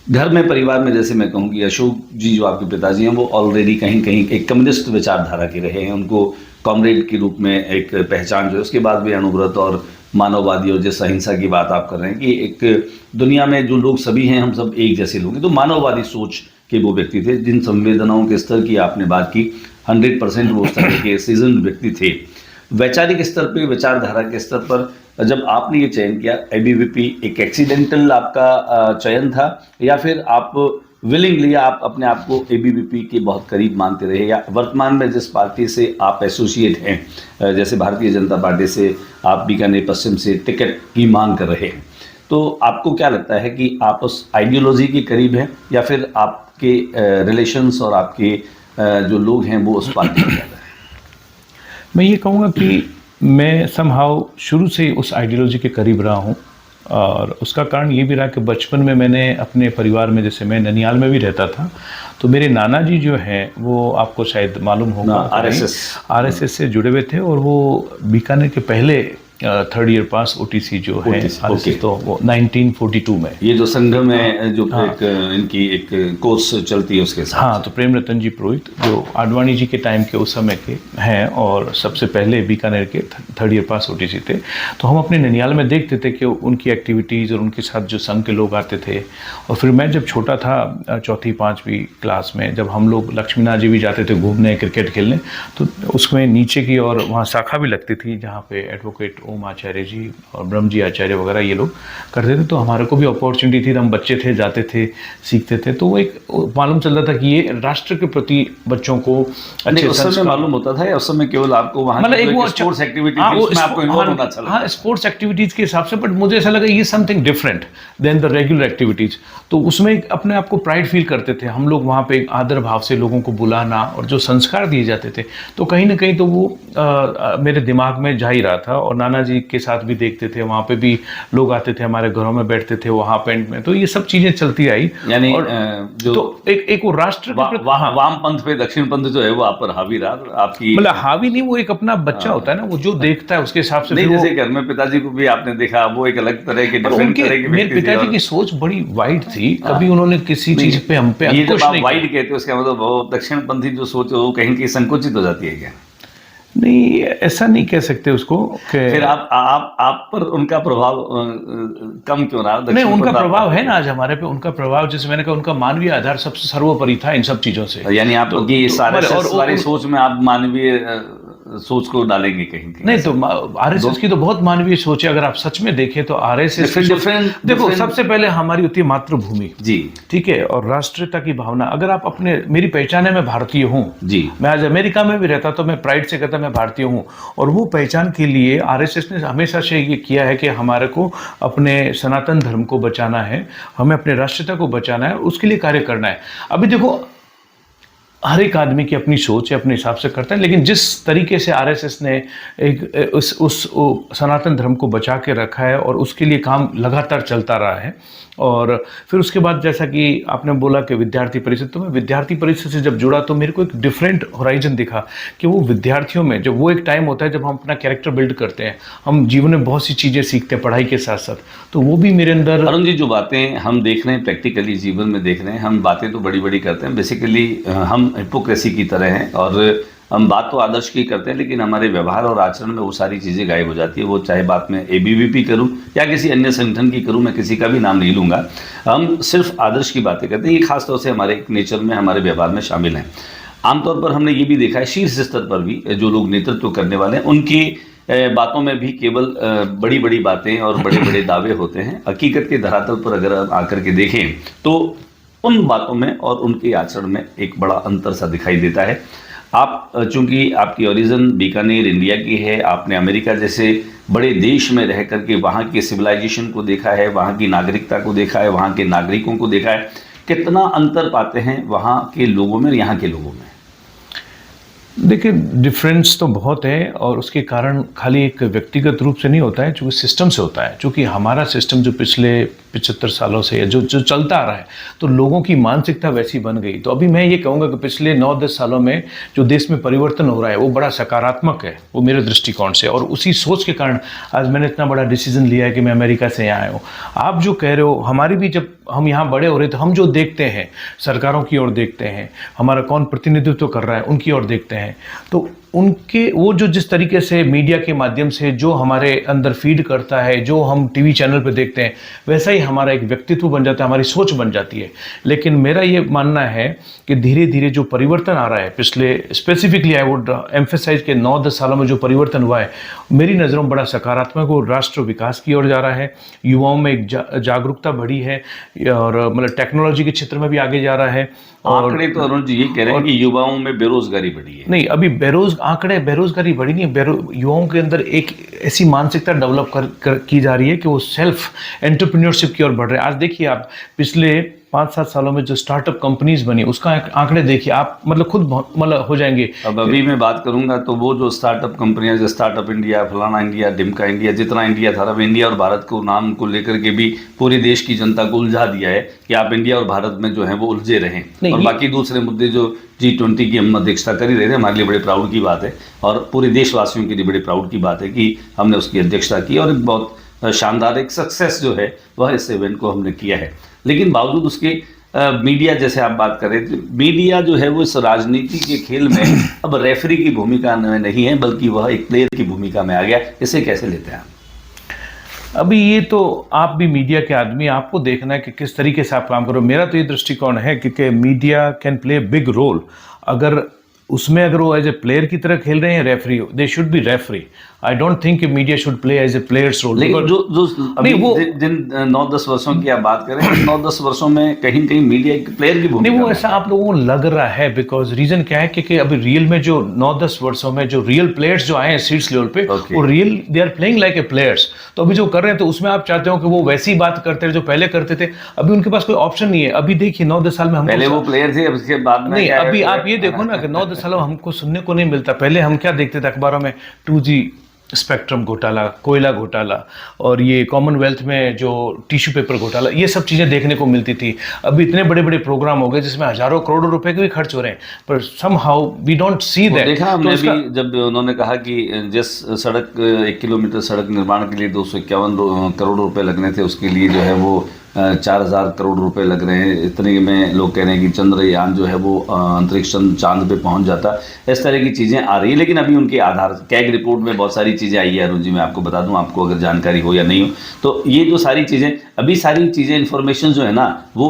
घर में, परिवार में, जैसे मैं कहूँ कि अशोक जी जो आपके पिताजी हैं वो ऑलरेडी कहीं कहीं एक कम्युनिस्ट विचारधारा के रहे हैं, उनको कॉमरेड के रूप में एक पहचान जो है, उसके बाद भी अणुव्रत और मानववादी और जिस अहिंसा की बात आप कर रहे हैं कि एक दुनिया में जो लोग सभी हैं, हम सब एक जैसे लोग हैं, तो मानववादी सोच के वो व्यक्ति थे। जिन संवेदनाओं के स्तर की आपने बात की, 100% वो उस तरह के सीजन व्यक्ति थे। वैचारिक स्तर पे, विचारधारा के स्तर पर जब आपने ये चयन किया, ABVP एक एक्सीडेंटल आपका चयन था, या फिर आप विलिंगली आप अपने आप को ABVP के बहुत करीब मानते रहे, या वर्तमान में जिस पार्टी से आप एसोसिएट हैं, जैसे भारतीय जनता पार्टी से आप बीकानेर पश्चिम से टिकट की मांग कर रहे हैं, तो आपको क्या लगता है कि आप उस आइडियोलॉजी के करीब हैं, या फिर आपके रिलेशंस और आपके जो लोग हैं वो उस पार्टी में ज़्यादा है? मैं ये कहूँगा कि मैं समहाउ शुरू से ही उस आइडियोलॉजी के करीब रहा हूँ, और उसका कारण ये भी रहा कि बचपन में मैंने अपने परिवार में, जैसे मैं ननियाल में भी रहता था, तो मेरे नाना जी जो हैं वो आपको शायद मालूम होगा, RSS से जुड़े हुए थे, और वो बीकानेर के पहले 3rd ईयर पास OTC जो है RSS, तो वो 1942 में, ये जो संघ में जो एक इनकी एक कोर्स चलती है उसके साथ। हाँ, तो प्रेम रतन जी पुरोहित जो आडवाणी जी के टाइम के उस समय के हैं, और सबसे पहले बीकानेर के 3rd ईयर पास OTC थे। तो हम अपने ननियाल में देखते थे कि उनकी एक्टिविटीज़ और उनके साथ जो संघ के लोग आते थे। और फिर मैं जब छोटा था, 4th 5वीं क्लास में, जब हम लोग लक्ष्मीनाथ जी भी जाते थे घूमने, क्रिकेट खेलने, तो उसमें नीचे की और वहाँ शाखा भी लगती थी जहाँ पे एडवोकेट ओम आचार्य जी और ब्रह्म जी आचार्य वगैरह ये लोग करते थे, तो हमारे को भी अपॉर्चुनिटी थी, हम बच्चे थे, जाते थे, सीखते थे, तो वो एक मालूम चल रहा था कि ये राष्ट्र के प्रति बच्चों को अच्छे उस समय मालूम होता था, या उस समय केवल आपको वहाँ मतलब एक वो स्पोर्ट्स एक्टिविटी हाँ, उसमें आपको इन्वॉल्व होना अच्छा लगा? हाँ, स्पोर्ट्स एक्टिविटीज़ के हिसाब से, बट मुझे ऐसा लगा ये something different than the regular activities, तो उसमें एक अपने आप को प्राइड फील करते थे हम लोग, वहाँ पे एक आदर भाव से लोगों को बुलाना और जो संस्कार दिए जाते थे, तो कहीं ना कहीं तो वो मेरे दिमाग में जा ही रहा था। और नाना जी के साथ भी देखते थे, वहाँ पे भी लोग आते थे, हमारे घरों में बैठते थे वहाँ पेंट में, तो ये सब चीज़ें चलती आई। यानी और जो तो एक वो राष्ट्र वाम पंथ पे दक्षिण पंथ जो है वो आप पर हावी रहा, आपकी मतलब हावी नहीं, वो एक अपना बच्चा होता है ना, वो जो देखता है उसके हिसाब से। नहीं, जैसे घर में पिताजी को भी आपने देखा, वो एक अलग तरह के डिफरेंट तरह के मेरे पिताजी की सोच बड़ी वाइड थी, कभी उन्होंने किसी चीज पे हम पे अंकुश नहीं। वाइड कहते हो उसका मतलब वो दक्षिण पंथी जो सोच है वो कहीं कहीं संकुचित हो जाती है क्या? नहीं, ऐसा नहीं कह सकते उसको फिर आप पर उनका प्रभाव कम क्यों रहा? नहीं, उनका प्रभाव है ना आज हमारे पे, उनका प्रभाव, जैसे मैंने कहा, उनका मानवीय आधार सबसे सर्वोपरि था इन सब चीजों से। यानी आप सारी सोच में आप मानवीय सोच को डालेंगे कहीं कहीं? नहीं, तो आरएसएस की तो बहुत मानवीय सोच है, अगर आप सच में देखें तो आरएसएस देखो, सबसे पहले हमारी होती है मातृभूमि जी, ठीक है, और राष्ट्रीयता की भावना। अगर आप अपने, मेरी पहचान है मैं भारतीय हूँ जी, मैं आज अमेरिका में भी रहता तो मैं प्राइड से कहता मैं भारतीय हूँ, और वो पहचान के लिए आरएसएस ने हमेशा से ये किया है कि हमारे को अपने सनातन धर्म को बचाना है, हमें अपने राष्ट्रीयता को बचाना है, उसके लिए कार्य करना है। अभी देखो, हर एक आदमी की अपनी सोच है, अपने हिसाब से करता है, लेकिन जिस तरीके से आरएसएस ने एक उस सनातन धर्म को बचा के रखा है और उसके लिए काम लगातार चलता रहा है। और फिर उसके बाद जैसा कि आपने बोला कि विद्यार्थी परिषद, तो मैं विद्यार्थी परिषद से जब जुड़ा तो मेरे को एक डिफरेंट होराइजन दिखा कि वो विद्यार्थियों में जब वो एक टाइम होता है जब हम अपना कैरेक्टर बिल्ड करते हैं, हम जीवन में बहुत सी चीज़ें सीखते हैं पढ़ाई के साथ साथ, तो वो भी मेरे अंदर। अरुण जी, जो बातें हम देख रहे हैं प्रैक्टिकली जीवन में देख रहे हैं, हम बातें तो बड़ी बड़ी करते हैं, बेसिकली हम हिपोक्रेसी की तरह हैं, और हम बात तो आदर्श की करते हैं लेकिन हमारे व्यवहार और आचरण में वो सारी चीज़ें गायब हो जाती है। वो चाहे बात मैं एबीवीपी करूं या किसी अन्य संगठन की करूं, मैं किसी का भी नाम नहीं लूँगा, हम सिर्फ आदर्श की बातें करते हैं। ये खासतौर से हमारे नेचर में, हमारे व्यवहार में शामिल हैं। आमतौर पर हमने ये भी देखा है शीर्ष स्तर पर भी जो लोग नेतृत्व करने वाले हैं, उनकी बातों में भी केवल बड़ी बड़ी बातें और बड़े बड़े दावे होते हैं। हकीकत के धरातल पर अगर आप आकर के देखें तो उन बातों में और उनके आचरण में एक बड़ा अंतर सा दिखाई देता है। आप चूंकि आपकी ओरिजिन बीकानेर इंडिया की है, आपने अमेरिका जैसे बड़े देश में रह करके वहाँ के सिविलाइजेशन को देखा है, वहाँ की नागरिकता को देखा है, वहाँ के नागरिकों को देखा है, कितना अंतर पाते हैं वहाँ के लोगों में और यहाँ के लोगों में? देखिए, डिफरेंस तो बहुत है, और उसके कारण खाली एक व्यक्तिगत रूप से नहीं होता है, चूँकि सिस्टम से होता है। चूँकि हमारा सिस्टम जो पिछले 75 सालों से जो चलता आ रहा है, तो लोगों की मानसिकता वैसी बन गई। तो अभी मैं ये कहूँगा कि पिछले 9-10 सालों में जो देश में परिवर्तन हो रहा है वो बड़ा सकारात्मक है, वो मेरे दृष्टिकोण से, और उसी सोच के कारण आज मैंने इतना बड़ा डिसीजन लिया है कि मैं अमेरिका से यहाँ आया हूँ। आप जो कह रहे हो, हमारी भी जब हम यहाँ बड़े हो रहे थे, हम जो देखते हैं सरकारों की ओर देखते हैं, हमारा कौन प्रतिनिधित्व कर रहा है उनकी ओर देखते हैं, तो उनके वो जो जिस तरीके से मीडिया के माध्यम से जो हमारे अंदर फीड करता है, जो हम टीवी चैनल पे देखते हैं, वैसा ही हमारा एक व्यक्तित्व बन जाता है, हमारी सोच बन जाती है। लेकिन मेरा ये मानना है कि धीरे धीरे जो परिवर्तन आ रहा है, पिछले स्पेसिफिकली आई वुड एम्फेसाइज के 9-10 सालों में जो परिवर्तन हुआ है, मेरी नज़रों में बड़ा सकारात्मक और राष्ट्र विकास की ओर जा रहा है। युवाओं में एक जागरूकता बढ़ी है, और मतलब टेक्नोलॉजी के क्षेत्र में भी आगे जा रहा है। और आंकड़े तो अरुण जी ये कह रहे हैं कि युवाओं में बेरोजगारी बढ़ी है। नहीं, अभी बेरोजगारी बढ़ी नहीं है, युवाओं के अंदर एक ऐसी मानसिकता डेवलप की जा रही है कि वो सेल्फ एंटरप्रेन्योरशिप की ओर बढ़ रहे हैं। आज देखिए, आप पिछले 5-7 सालों में जो स्टार्टअप कंपनीज बनी, उसका आंकड़े देखिए आप, मतलब खुद मतलब हो जाएंगे। अब अभी मैं बात करूंगा तो वो जो स्टार्टअप कंपनियां, जो स्टार्टअप इंडिया, फलाना इंडिया, डिमका इंडिया, जितना इंडिया था, अब इंडिया और भारत को नाम को लेकर के भी पूरे देश की जनता को उलझा दिया है कि आप इंडिया और भारत में जो है वो उलझे रहें, और बाकी दूसरे मुद्दे जो G20 की हम अध्यक्षता कर ही रहे थे, हमारे लिए बड़े प्राउड की बात है, और पूरे देशवासियों के लिए बड़े प्राउड की बात है कि हमने उसकी अध्यक्षता की, और एक बहुत शानदार एक सक्सेस जो है वह इस इवेंट को हमने किया है। लेकिन बावजूद उसके मीडिया, जैसे आप बात कर रहे थे, मीडिया जो है वो इस राजनीति के खेल में अब रेफरी की भूमिका में नहीं है, बल्कि वह एक प्लेयर की भूमिका में आ गया। इसे कैसे लेते हैं आप? अभी ये तो आप भी मीडिया के आदमी, आपको देखना है कि किस तरीके से आप काम करो। मेरा तो ये दृष्टिकोण है कि media can play big role, अगर उसमें अगर वो एज ए प्लेयर की तरह खेल रहे हैं, referee, they should be referee. I don't think media should play as a players role. लेकिन जो अभी जिन 9-10 वर्षों की आप बात करें, 9-10 वर्षों में कहीं न कहीं मीडिया एक प्लेयर की भूमिका नहीं, वो ऐसा आप लोगों को लग रहा है, बिकॉज रीजन क्या है कि अभी रियल में जो 9-10 वर्षों में जो रियल प्लेयर्स जो आए हैं सीट्स लेवल पे, वो real they are playing like a players. तो अभी जो कर रहे हैं, तो उसमें आप चाहते हो कि वो वैसी बात करते हैं जो पहले करते थे। अभी उनके पास कोई ऑप्शन नहीं है। अभी देखिए 9-10 साल में हम पहले वो प्लेयर थे, अब उसके बाद में नहीं, अभी आप ये देखो ना कि 9-10 साल में हमको सुनने को नहीं मिलता। पहले हम क्या देखते थे अखबारों में, 2G स्पेक्ट्रम घोटाला, कोयला घोटाला, और ये कॉमनवेल्थ में जो टिश्यू पेपर घोटाला, ये सब चीज़ें देखने को मिलती थी। अभी इतने बड़े बड़े प्रोग्राम हो गए जिसमें हजारों करोड़ों रुपए के भी खर्च हो रहे हैं, पर somehow we don't see that. देखा हमने भी जब उन्होंने कहा कि जिस सड़क 1 किलोमीटर सड़क निर्माण के लिए 251 करोड़ रुपए लगने थे, उसके लिए जो है वो 4000 करोड़ रुपए लग रहे हैं। इतने में लोग कह रहे हैं कि चंद्रयान जो है वो अंतरिक्ष चांद पे पहुंच जाता। इस तरह की चीज़ें आ रही है, लेकिन अभी उनके आधार कैग रिपोर्ट में बहुत सारी चीज़ें आई है। अरुण जी, मैं आपको बता दूं, आपको अगर जानकारी हो या नहीं हो, तो ये जो सारी चीज़ें, अभी सारी चीज़ें इन्फॉर्मेशन जो है ना, वो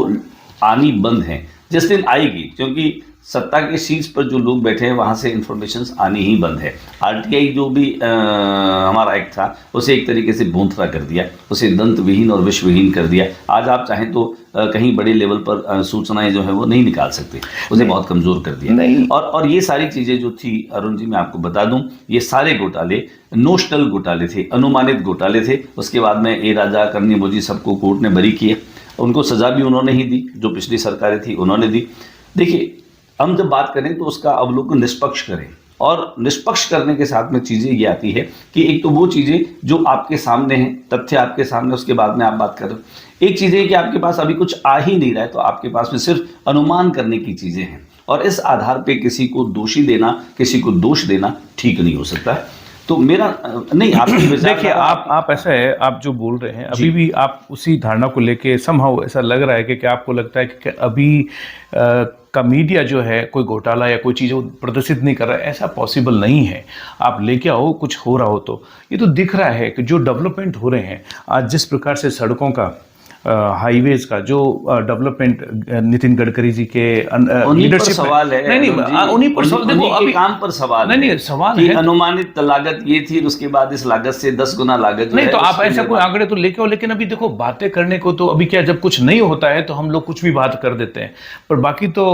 आनी बंद हैं। जिस दिन आएगी, क्योंकि सत्ता के शीर्ष पर जो लोग बैठे हैं वहाँ से इन्फॉर्मेशन आनी ही बंद है। RTI जो भी हमारा एक्ट था, उसे एक तरीके से भूंथरा कर दिया, उसे दंत विहीन और विश्वहीन कर दिया। आज आप चाहें तो कहीं बड़े लेवल पर सूचनाएं जो है वो नहीं निकाल सकते, उसे बहुत कमज़ोर कर दिया। और ये सारी चीज़ें जो थी अरुण जी, मैं आपको बता दूं, ये सारे घोटाले नोशनल घोटाले थे, अनुमानित घोटाले थे। उसके बाद में ए राजा कन्नीमोजी सबको कोर्ट ने बरी किए, उनको सजा भी उन्होंने ही दी, जो पिछली सरकारें थी उन्होंने दी। देखिए, हम जब बात करें तो उसका अवलोकन निष्पक्ष करें, और निष्पक्ष करने के साथ में चीज़ें ये आती है कि एक तो वो चीज़ें जो आपके सामने हैं, तथ्य आपके सामने, उसके बाद में आप बात करें। एक चीज़ है कि आपके पास अभी कुछ आ ही नहीं रहा है, तो आपके पास में सिर्फ अनुमान करने की चीज़ें हैं, और इस आधार पे किसी को दोषी देना, किसी को दोष देना ठीक नहीं हो सकता। तो मेरा नहीं, आपकी देखिए, आप ऐसा है, आप जो बोल रहे हैं अभी भी आप उसी धारणा को लेके समहाउ ऐसा लग रहा है कि आपको लगता है कि अभी का मीडिया जो है कोई घोटाला या कोई चीज़ प्रदर्शित नहीं कर रहा है। ऐसा पॉसिबल नहीं है। आप लेके आओ, कुछ हो रहा हो तो ये तो दिख रहा है कि जो डेवलपमेंट हो रहे हैं आज, जिस प्रकार से सड़कों का, हाईवेज का जो डेवलपमेंट नितिन गडकरी जी के लीडरशिप सवाल है। नहीं, उन्हीं पर सवाल, देखो अभी काम पर सवाल नहीं सवाल है। अनुमानित लागत ये थी, उसके बाद इस लागत से 10 गुना लागत नहीं, तो आप ऐसा कोई आंकड़े तो लेके आओ। लेकिन अभी देखो, बातें करने को तो अभी क्या, जब कुछ नहीं होता है तो हम लोग कुछ भी बात कर देते हैं, पर बाकी तो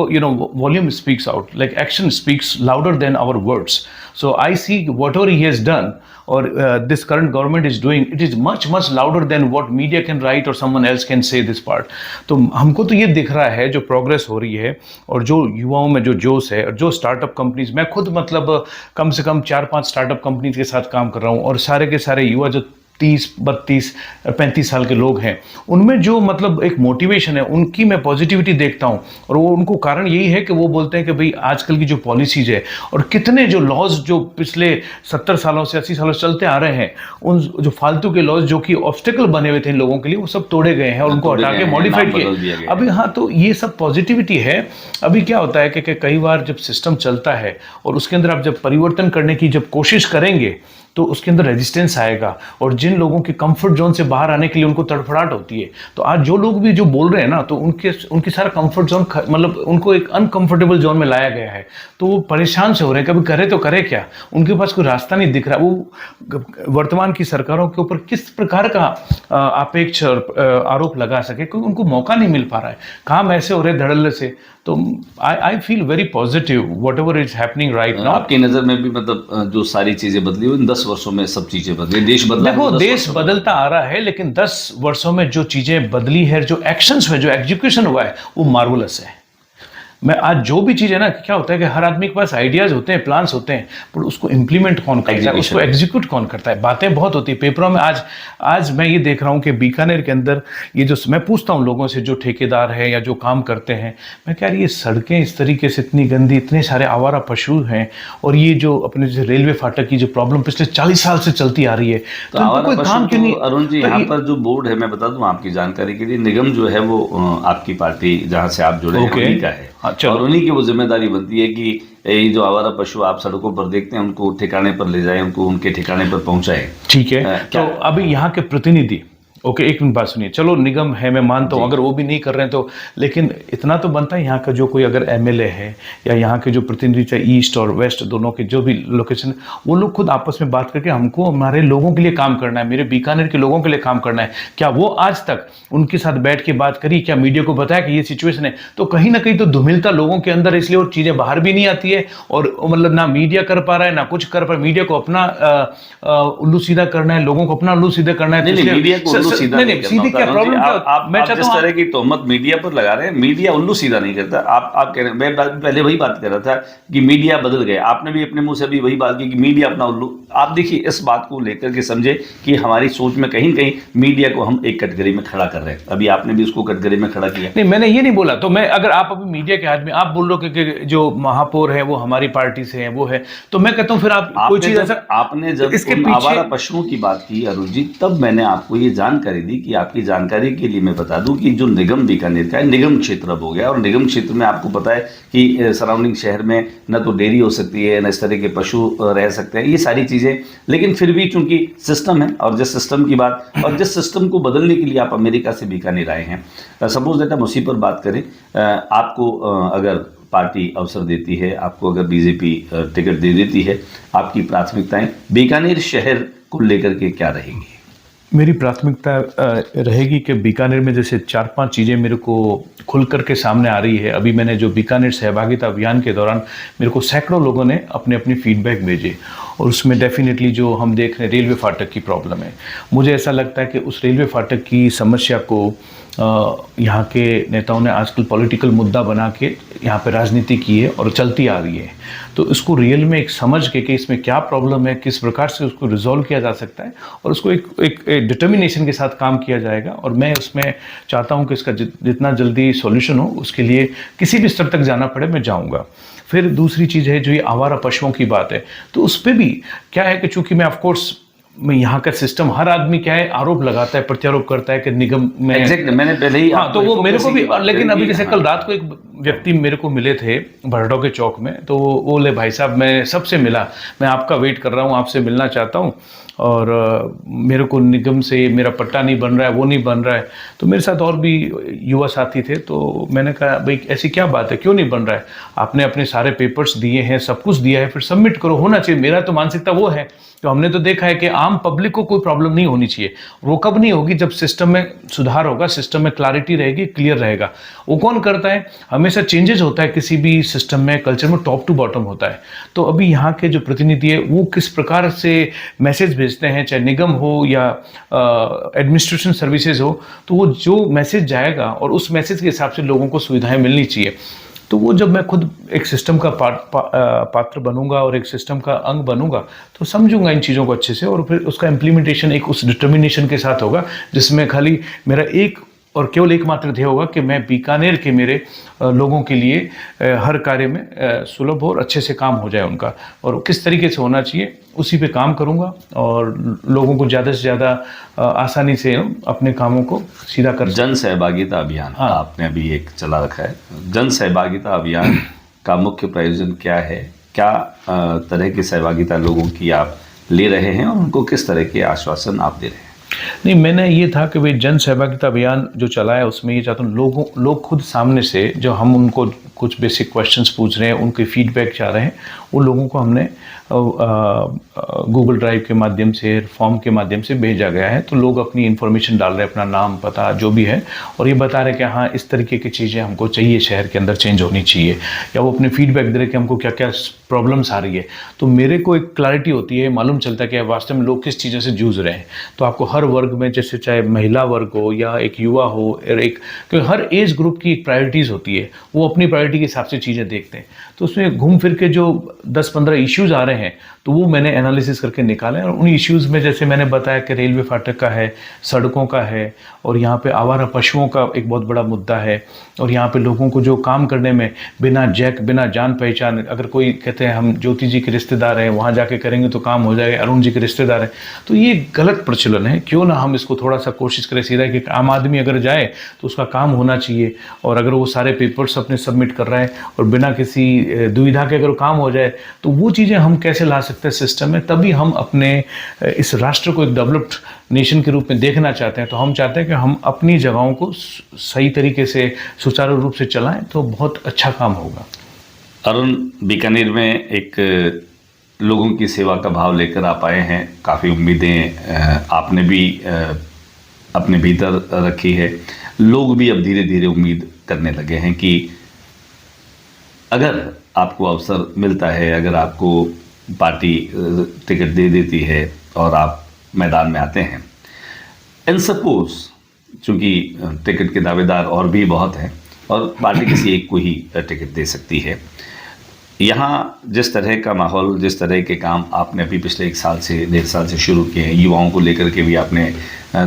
volume speaks out, like action speaks louder than our words. So I see whatever he has done, or this current government is doing, it is much louder than what media can write or someone else can say this part. तो हमको तो ये दिख रहा है जो progress हो रही है, और जो युवाओं में जो जोश है, और जो स्टार्टअप कंपनीज, मैं खुद मतलब कम से कम 4-5 स्टार्टअप कंपनीज के साथ काम कर रहा हूँ, और सारे के सारे युवा जो 30, 32, 35 साल के लोग हैं, उनमें जो मतलब एक मोटिवेशन है, उनकी मैं पॉजिटिविटी देखता हूं। और वो उनको कारण यही है कि वो बोलते हैं कि भाई आजकल की जो पॉलिसीज है, और कितने जो लॉज जो पिछले 70 सालों से 80 सालों से चलते आ रहे हैं, उन जो फालतू के लॉज जो कि ऑब्स्टेकल बने हुए थे इन लोगों के लिए, वो सब तोड़े गए हैं और उनको हटा के मॉडिफाइड किए अभी। हाँ, तो ये सब पॉजिटिविटी है। अभी क्या होता है कि कई बार जब सिस्टम चलता है और उसके अंदर आप जब परिवर्तन करने की जब कोशिश करेंगे, तो उसके अंदर रेजिस्टेंस आएगा, और जिन लोगों के कंफर्ट जोन से बाहर आने के लिए उनको तड़फड़ाहट होती है। तो आज जो लोग भी जो बोल रहे हैं ना, तो उनकी सारा कंफर्ट जोन, मतलब उनको एक अनकंफर्टेबल जोन में लाया गया है, तो वो परेशान से हो रहे हैं। कभी करे तो करे क्या, उनके पास कोई रास्ता नहीं दिख रहा। वो वर्तमान की सरकारों के ऊपर किस प्रकार का अपेक्ष आरोप लगा सके, क्योंकि उनको मौका नहीं मिल पा रहा है। काम ऐसे हो रहे धड़ल्ले से। तो I feel very positive what ever is happening right now. आपकी नज़र में भी मतलब जो सारी चीज़ें बदली हुई, इन 10 वर्षों में सब चीज़ें बदली, देश बदला। देखो, देश बदलता आ रहा है, लेकिन 10 वर्षों में जो चीज़ें बदली है, जो एक्शंस हुए, जो एग्जीक्यूशन हुआ है, वो मार्वलस है। मैं आज जो भी चीज़ है ना, क्या होता है कि हर आदमी के पास आइडियाज होते हैं, प्लान्स होते हैं, पर उसको इंप्लीमेंट कौन करता है, उसको एग्जीक्यूट कौन करता है। बातें बहुत होती है पेपरों में। आज मैं ये देख रहा हूँ कि बीकानेर के अंदर ये जो, मैं पूछता हूँ लोगों से जो ठेकेदार है या जो काम करते हैं, मैं कह रही ये सड़कें इस तरीके से इतनी गंदी, इतने सारे आवारा पशु हैं, और ये जो अपने जो रेलवे फाटक की जो प्रॉब्लम पिछले 40 साल से चलती आ रही है, तो कोई काम क्यों नहीं। अरुण जी, यहाँ पर जो बोर्ड है, मैं बता दूँ आपकी जानकारी के लिए, निगम जो है वो आपकी पार्टी जहाँ से आप जुड़े हैं उन्हीं का है, और उन्हीं की वो जिम्मेदारी बनती है कि ये जो आवारा पशु आप सड़कों पर देखते हैं, उनको ठिकाने पर ले जाएं, उनको उनके ठिकाने पर पहुंचाएं। ठीक है। तो अभी यहाँ के प्रतिनिधि ओके, एक मिनट बात सुनिए। चलो निगम है, मैं मानता हूँ, जी। अगर वो भी नहीं कर रहे हैं तो, लेकिन इतना तो बनता है यहाँ का जो कोई अगर एमएलए है या यहाँ के जो प्रतिनिधि चाहे ईस्ट और वेस्ट दोनों के जो भी लोकेशन, वो लोग खुद आपस में बात करके हमको हमारे लोगों के लिए काम करना है, मेरे बीकानेर के लोगों के लिए काम करना है। क्या वो आज तक उनके साथ बैठ के बात करी? क्या मीडिया को बताया कि ये सिचुएशन है? तो कहीं ना कहीं तो धुमिलता लोगों के अंदर, इसलिए वो चीज़ें बाहर भी नहीं आती है, और मतलब ना मीडिया कर पा रहा है ना कुछ कर पा रहा है। मीडिया को अपना उल्लू सीधा करना है, लोगों को अपना उल्लू सीधा करना है। नहीं, मीडिया को उल्लू सीधा नहीं, सीधी क्या प्रॉब्लम, आप जिस तरह की तोहमत मीडिया पर लगा रहे हैं, मीडिया उल्लू सीधा नहीं करता। आप कह रहे हैं, मैं पहले वही बात कर रहा था कि मीडिया बदल गया। आपने भी अपने मुंह से भी वही बात की कि मीडिया अपना उल्लू। आप देखिए, इस बात को लेकर के समझे कि हमारी सोच में कहीं कहीं मीडिया को हम एक कैटेगरी में खड़ा कर रहे हैं। अभी आपने भी उसको कैटेगरी में खड़ा किया। नहीं, मैंने ये नहीं बोला। तो मैं, अगर आप अभी मीडिया के आदमी आप बोल रहे हो कि जो महापौर है वो हमारी पार्टी से है, वो है, तो मैं कहता हूँ फिर आप कोई चीज ऐसा, आपने जब इसके उन पीछे आवारा पशुओं की बात की अरुण जी, तब मैंने आपको ये जानकारी दी कि आपकी जानकारी के लिए मैं बता दूं कि जो निगम बीकानेर का है, निगम क्षेत्र अब हो गया, और निगम क्षेत्र में आपको पता है कि सराउंडिंग शहर में न तो डेयरी हो सकती है, न इस तरह के पशु रह सकते हैं, ये सारी चीज़ें। लेकिन फिर भी चूंकि सिस्टम है, और जिस सिस्टम की बात, और जिस सिस्टम को बदलने के लिए आप अमेरिका से बीकानेर आए हैं, सपोज दैट हम उसी पर बात करें, आपको अगर पार्टी अवसर देती है, आपको अगर बीजेपी टिकट दे देती है, आपकी प्राथमिकताएं बीकानेर शहर को लेकर के क्या रहेंगी? मेरी प्राथमिकता रहेगी कि बीकानेर में जैसे 4-5 चीज़ें मेरे को खुल कर के सामने आ रही है। अभी मैंने जो बीकानेर सहभागिता अभियान के दौरान मेरे को सैकड़ों लोगों ने अपने अपनी फीडबैक भेजे, और उसमें डेफिनेटली जो हम देख रहे हैं रेलवे फाटक की प्रॉब्लम है। मुझे ऐसा लगता है कि उस रेलवे फाटक की समस्या को यहाँ के नेताओं ने आजकल पॉलिटिकल मुद्दा बना के यहाँ पे राजनीति की है और चलती आ रही है। तो इसको रियल में एक समझ के कि इसमें क्या प्रॉब्लम है, किस प्रकार से उसको रिजॉल्व किया जा सकता है, और उसको एक डिटर्मिनेशन के साथ काम किया जाएगा। और मैं उसमें चाहता हूँ कि इसका जितना जल्दी सॉल्यूशन हो, उसके लिए किसी भी स्तर तक जाना पड़े मैं जाऊँगा। फिर दूसरी चीज़ है जो ये आवारा पशुओं की बात है, तो उस पर भी क्या है कि चूंकि मैं ऑफकोर्स मैं यहाँ का सिस्टम, हर आदमी क्या है आरोप लगाता है, प्रत्यारोप करता है कि निगम में मैंने पहले ही हाँ, तो वो मेरे को भी, लेकिन अभी जैसे कल रात को एक व्यक्ति मेरे को मिले थे भरडो के चौक में, तो वो बोले भाई साहब मैं सबसे मिला, मैं आपका वेट कर रहा हूँ, आपसे मिलना चाहता हूँ, और मेरे को निगम से मेरा पट्टा नहीं बन रहा है, वो नहीं बन रहा है। तो मेरे साथ और भी युवा साथी थे, तो मैंने कहा भाई ऐसी क्या बात है, क्यों नहीं बन रहा है? आपने अपने सारे पेपर्स दिए हैं, सब कुछ दिया है, फिर सबमिट करो, होना चाहिए। मेरा तो मानसिकता वो है। तो हमने तो देखा है कि आम पब्लिक को कोई प्रॉब्लम नहीं होनी चाहिए। वो कब नहीं होगी? जब सिस्टम में सुधार होगा, सिस्टम में क्लैरिटी रहेगी, क्लियर रहेगा। वो कौन करता है? हमेशा चेंजेस होता है किसी भी सिस्टम में, कल्चर में, टॉप टू बॉटम होता है। तो अभी यहाँ के जो प्रतिनिधि है वो किस प्रकार से मैसेज भेजते हैं, चाहे निगम हो या एडमिनिस्ट्रेशन सर्विसेज हो, तो वो जो मैसेज जाएगा और उस मैसेज के हिसाब से लोगों को सुविधाएं मिलनी चाहिए। तो वो जब मैं खुद एक सिस्टम का पात्र बनूंगा और एक सिस्टम का अंग बनूंगा, तो समझूंगा इन चीज़ों को अच्छे से, और फिर उसका इम्प्लीमेंटेशन एक उस डिटर्मिनेशन के साथ होगा जिसमें खाली मेरा एक और केवल एकमात्र ध्येय होगा कि मैं बीकानेर के मेरे लोगों के लिए हर कार्य में सुलभ हो और अच्छे से काम हो जाए उनका, और किस तरीके से होना चाहिए उसी पे काम करूंगा, और लोगों को ज़्यादा से ज़्यादा आसानी से अपने कामों को सीधा कर। जन सहभागिता अभियान हाँ। आपने अभी एक चला रखा है। जन सहभागिता अभियान का मुख्य प्रयोजन क्या है? क्या तरह की सहभागिता लोगों की आप ले रहे हैं, और उनको किस तरह के आश्वासन आप दे रहे हैं? नहीं, मैंने ये था कि भाई जन सहभागिता अभियान जो चला है उसमें ये चाहता हूँ लोग खुद सामने से, जो हम उनको कुछ बेसिक क्वेश्चंस पूछ रहे हैं, उनके फीडबैक चाह रहे हैं, वो लोगों को हमने गूगल ड्राइव के माध्यम से, फॉर्म के माध्यम से भेजा गया है। तो लोग अपनी इन्फॉर्मेशन डाल रहे हैं, अपना नाम, पता जो भी है, और ये बता रहे हैं कि हाँ इस तरीके की चीज़ें हमको चाहिए, शहर के अंदर चेंज होनी चाहिए, या वो अपने फीडबैक दे रहे हैं कि हमको क्या क्या प्रॉब्लम्स आ रही है। तो मेरे को एक क्लैरिटी होती है, मालूम चलता है कि वास्तव में लोग किस चीज़ों से जूझ रहे हैं। तो आपको हर वर्ग में, जैसे चाहे महिला वर्ग हो या एक युवा हो, और एक, क्योंकि हर एज ग्रुप की एक प्रायोरिटीज़ होती है, वो अपनी प्रायोरिटी के हिसाब से चीज़ें देखते हैं। तो उसमें घूम फिर के जो 10-15 इश्यूज़ आ रहे हैं, तो वो मैंने एनालिसिस करके निकाले, और उन इश्यूज़ में जैसे मैंने बताया कि रेलवे फाटक का है, सड़कों का है, और यहाँ पे आवारा पशुओं का एक बहुत बड़ा मुद्दा है, और यहाँ पे लोगों को जो काम करने में बिना जैक, बिना जान पहचान, अगर कोई कहते हैं हम ज्योति जी के रिश्तेदार हैं, वहाँ जाके करेंगे तो काम हो जाएगा, अरुण जी के रिश्तेदार हैं, तो ये गलत प्रचलन है। क्यों ना हम इसको थोड़ा सा कोशिश करें सीधा कि आम आदमी अगर जाए तो उसका काम होना चाहिए, और अगर वो सारे पेपर्स अपने सबमिट कर रहा है और बिना किसी दुविधा के अगर वो काम हो जाए, तो वो चीज़ें हम कैसे ला सकते हैं सिस्टम में। तभी हम अपने इस राष्ट्र को एक डेवलप्ड नेशन के रूप में देखना चाहते हैं। तो हम चाहते हैं कि हम अपनी जगहों को सही तरीके से सुचारू रूप से चलाएं, तो बहुत अच्छा काम होगा। अरुण, बीकानेर में एक लोगों की सेवा का भाव लेकर आप आए हैं, काफ़ी उम्मीदें आपने भी अपने भीतर रखी है। लोग भी अब धीरे धीरे उम्मीद करने लगे हैं कि अगर आपको अवसर मिलता है, अगर आपको पार्टी टिकट दे देती है और आप मैदान में आते हैं, एंड सपोज चूँकि टिकट के दावेदार और भी बहुत हैं और पार्टी किसी एक को ही टिकट दे सकती है, यहाँ जिस तरह का माहौल, जिस तरह के काम आपने अभी पिछले 1 साल से शुरू किए हैं, युवाओं को लेकर के भी आपने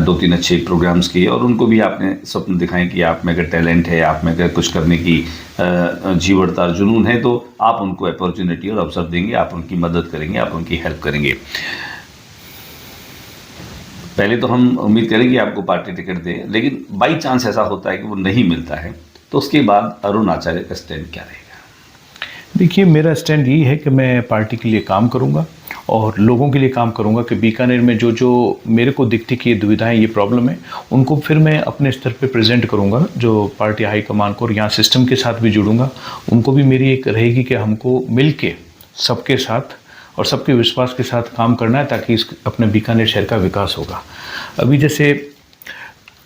2-3 अच्छे प्रोग्राम्स किए और उनको भी आपने स्वप्न दिखाए कि आप में अगर टैलेंट है, आप में अगर कुछ करने की जीवटता और जुनून है, तो आप उनको अपॉर्चुनिटी और अवसर देंगे, आप उनकी मदद करेंगे, आप उनकी हेल्प करेंगे। पहले तो हम उम्मीद करें कि आपको पार्टी टिकट दे, लेकिन बाई चांस ऐसा होता है कि वो नहीं मिलता है, तो उसके बाद अरुण आचार्य का स्टैंड क्या रहेगा? देखिए, मेरा स्टैंड यही है कि मैं पार्टी के लिए काम करूंगा और लोगों के लिए काम करूंगा कि बीकानेर में जो जो मेरे को दिखती कि ये दुविधाएं, ये प्रॉब्लम है, उनको फिर मैं अपने स्तर पे प्रेजेंट करूंगा जो पार्टी हाईकमान को, और यहाँ सिस्टम के साथ भी जुड़ूंगा। उनको भी मेरी एक रहेगी कि हमको मिल के सबके साथ और सबके विश्वास के साथ काम करना है, ताकि इस अपने बीकानेर शहर का विकास होगा। अभी जैसे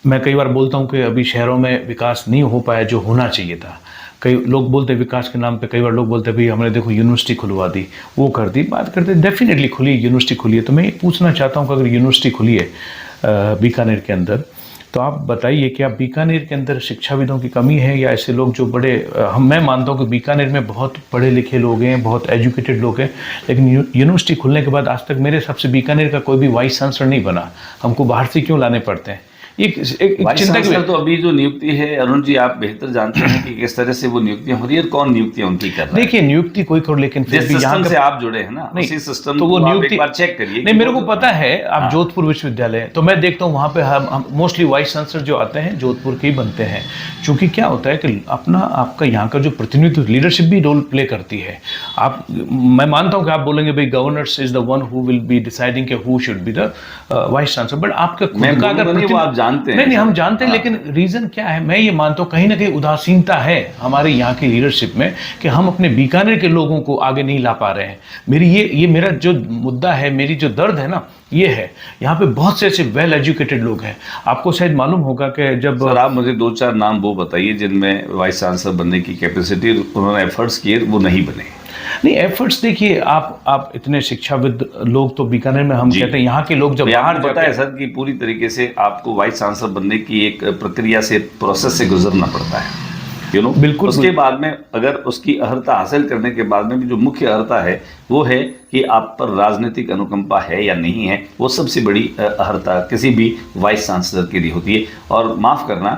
मैं कई बार बोलता हूँ कि अभी शहरों में विकास नहीं हो पाया जो होना चाहिए था। कई लोग बोलते हैं विकास के नाम पे, कई बार लोग बोलते हैं भाई हमने देखो यूनिवर्सिटी खुलवा दी, वो कर दी, बात करते हैं डेफिनेटली खुली यूनिवर्सिटी खुली है। तो मैं पूछना चाहता हूँ कि अगर यूनिवर्सिटी खुली है बीकानेर के अंदर, तो आप बताइए कि आप बीकानेर के अंदर शिक्षाविदों की कमी है या ऐसे लोग जो बड़े मैं मानता हूँ कि बीकानेर में बहुत पढ़े लिखे लोग हैं, बहुत एजुकेटेड लोग हैं, लेकिन यूनिवर्सिटी खुलने के बाद आज तक मेरे हिसाब से बीकानेर का कोई भी वाइस चांसलर नहीं बना। हमको बाहर से क्यों लाने पड़ते हैं? एक चिंता की। तो अभी जो नियुक्ति है अरुण जी, आप बेहतर जानते हैं कि किस तरह से वो नियुक्तियां हो रही है और कौन नियुक्तियां उनकी कर रहा है। देखिए, नियुक्ति कोई करो, लेकिन जिस सिस्टम से आप जुड़े हैं ना, उसी सिस्टम तो वो को आप नियुक्ति एक बार चेक करिए। नहीं, मेरे को पता है। आप जोधपुर विश्वविद्यालय, तो मैं देखता हूँ वहाँ पे हम मोस्टली वाइस चांसलर जो आते हैं जोधपुर के ही बनते हैं। क्योंकि क्या होता है कि आपका यहाँ का जो प्रतिनिधित्व, लीडरशिप भी रोल प्ले करती है। मैं मानता हूँ कि आप बोलेंगे भाई governors is the one who will be deciding कि who should be the vice chancellor, but आपका खुद का अगर आप जानते हैं, नहीं हम जानते हैं, लेकिन रीजन क्या है? मैं ये मानता हूँ कहीं ना कहीं उदासीनता है हमारे यहाँ की लीडरशिप में कि हम अपने बीकानेर के लोगों को आगे नहीं ला पा रहे हैं। मेरी ये मेरा जो मुद्दा है, मेरी जो दर्द है ना, ये है। यहाँ पे बहुत से ऐसे वेल एजुकेटेड लोग हैं। आपको शायद मालूम होगा कि जब सर आप मुझे 2-4 नाम वो बताइए जिनमें वाइस चांसलर बनने की कैपेसिटी, उन्होंने एफर्ट्स किए, वो नहीं बने। नहीं, एफर्ट्स देखिए, आप इतने शिक्षाविद लोग तो बीकानेर में हम कहते हैं यहाँ के लोग जब बाहर पता है सर कि पूरी तरीके से आपको वाइस चांसलर बनने की एक प्रक्रिया से, प्रोसेस से गुजरना पड़ता है, यू नो। बिल्कुल। उसके बाद में अगर उसकी अर्हता हासिल करने के बाद में भी जो मुख्य अर्हता है वो है कि आप पर राजनीतिक अनुकंपा है या नहीं है। वो सबसे बड़ी अर्हता किसी भी वाइस चांसलर के लिए होती है। और माफ़ करना,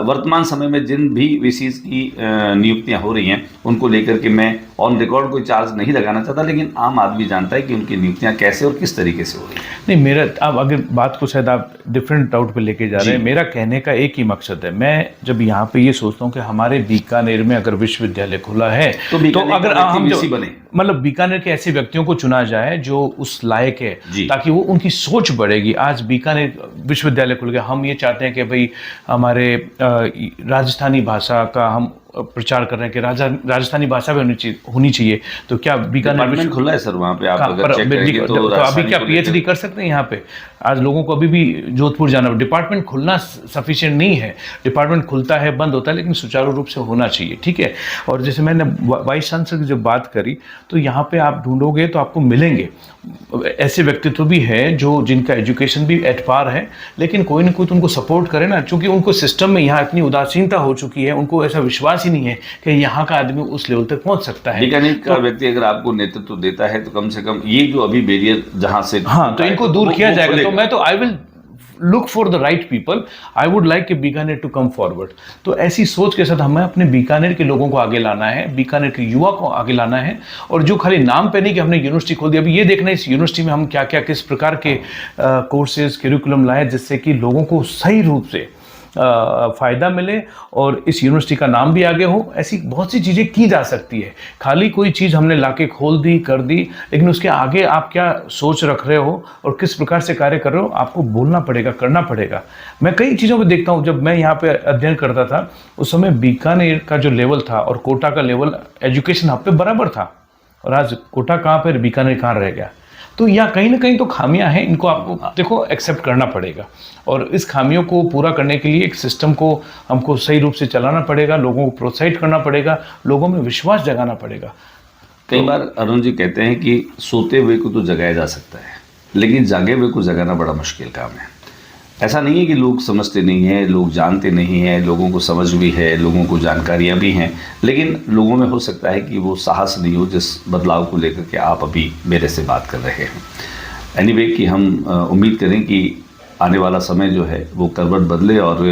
वर्तमान समय में जिन भी वीसीज की नियुक्तियां हो रही हैं उनको लेकर के मैं ऑन रिकॉर्ड कोई चार्ज नहीं लगाना चाहता, लेकिन आम आदमी जानता है कि उनकी नियुक्तियां कैसे और किस तरीके से हो रही हैं। नहीं, मेरा अब अगर बात को शायद आप डिफरेंट आउट पे लेके जा रहे हैं। मेरा कहने का एक ही मकसद है। मैं जब यहाँ पे ये सोचता हूँ कि हमारे बीकानेर में अगर विश्वविद्यालय खुला है तो अगर हम बने, मतलब बीकानेर के ऐसे व्यक्तियों को चुना जाए जो उस लायक है, ताकि वो उनकी सोच बढ़ेगी। आज बीकानेर विश्वविद्यालय खुल गया, हम ये चाहते हैं कि भाई हमारे राजस्थानी भाषा का हम प्रचार कर रहे हैं कि राजस्थानी भाषा भी होनी चाहिए। तो क्या बीकानेर खुला है सर वहाँ पे? आप अगर चेक करेंगे तो अभी क्या पीएचडी कर सकते हैं यहाँ पे? आज लोगों को अभी भी जोधपुर जाना, डिपार्टमेंट खुलना सफिशिएंट नहीं है। डिपार्टमेंट खुलता है, बंद होता है, लेकिन सुचारू रूप से होना चाहिए, ठीक है। और जैसे मैंने वाइस चांसलर की जब बात करी, तो यहाँ पे आप ढूंढोगे तो आपको मिलेंगे ऐसे व्यक्तित्व भी है जो जिनका एजुकेशन भी एट पार है, लेकिन कोई ना कोई तो उनको सपोर्ट करे ना। क्योंकि उनको सिस्टम में यहाँ इतनी उदासीनता हो चुकी है, उनको ऐसा विश्वास ही नहीं है कि यहाँ का आदमी उस लेवल तक पहुँच सकता है। बीकानेर का व्यक्ति अगर आपको नेतृत्व देता है तो कम से कम ये जो अभी बैरियर जहाँ से, हाँ, तो इनको दूर किया जाएगा। तो मैं तो I will look for the right people, I would like कि बीकानेर टू कम फॉरवर्ड। तो ऐसी सोच के साथ हमें अपने बीकानेर के लोगों को आगे लाना है, बीकानेर के युवा को आगे लाना है, और जो खाली नाम पे नहीं कि हमने यूनिवर्सिटी खोल दी, अभी ये देखना है इस यूनिवर्सिटी में हम क्या क्या किस प्रकार के कोर्सेज करिकुलम लाए जिससे कि लोगों को सही रूप से फ़ायदा मिले और इस यूनिवर्सिटी का नाम भी आगे हो। ऐसी बहुत सी चीज़ें की जा सकती है, खाली कोई चीज़ हमने लाके खोल दी कर दी, लेकिन उसके आगे आप क्या सोच रख रहे हो और किस प्रकार से कार्य कर रहे हो आपको बोलना पड़ेगा, करना पड़ेगा। मैं कई चीज़ों को देखता हूँ, जब मैं यहाँ पे अध्ययन करता था उस समय बीकानेर का जो लेवल था और कोटा का लेवल एजुकेशन हब पे बराबर था, और आज कोटा कहाँ पर बीकानेर कहाँ रह गया। तो यहाँ कहीं ना कहीं तो खामियां हैं, इनको आपको देखो एक्सेप्ट करना पड़ेगा, और इस खामियों को पूरा करने के लिए एक सिस्टम को हमको सही रूप से चलाना पड़ेगा, लोगों को प्रोत्साहित करना पड़ेगा, लोगों में विश्वास जगाना पड़ेगा। कई बार अरुण जी कहते हैं कि सोते हुए को तो जगाया जा सकता है, लेकिन जागे हुए को जगाना बड़ा मुश्किल काम है। ऐसा नहीं है कि लोग समझते नहीं हैं, लोग जानते नहीं हैं, लोगों को समझ भी है, लोगों को जानकारियाँ भी हैं, लेकिन लोगों में हो सकता है कि वो साहस नहीं हो जिस बदलाव को लेकर के आप अभी मेरे से बात कर रहे हैं। एनीवे कि हम उम्मीद करें कि आने वाला समय जो है वो करवट बदले और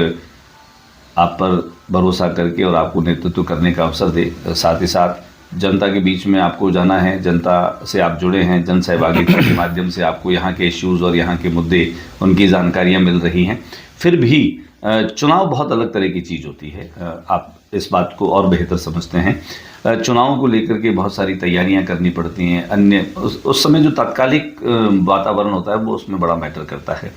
आप पर भरोसा करके और आपको नेतृत्व करने का अवसर दे। साथ ही साथ जनता के बीच में आपको जाना है, जनता से आप जुड़े हैं, जन सहभागिता के माध्यम से आपको यहाँ के इश्यूज़ और यहाँ के मुद्दे उनकी जानकारियाँ मिल रही हैं। फिर भी चुनाव बहुत अलग तरह की चीज़ होती है, आप इस बात को और बेहतर समझते हैं। चुनावों को लेकर के बहुत सारी तैयारियां करनी पड़ती हैं, अन्य उस समय जो तात्कालिक वातावरण होता है वो उसमें बड़ा मैटर करता है।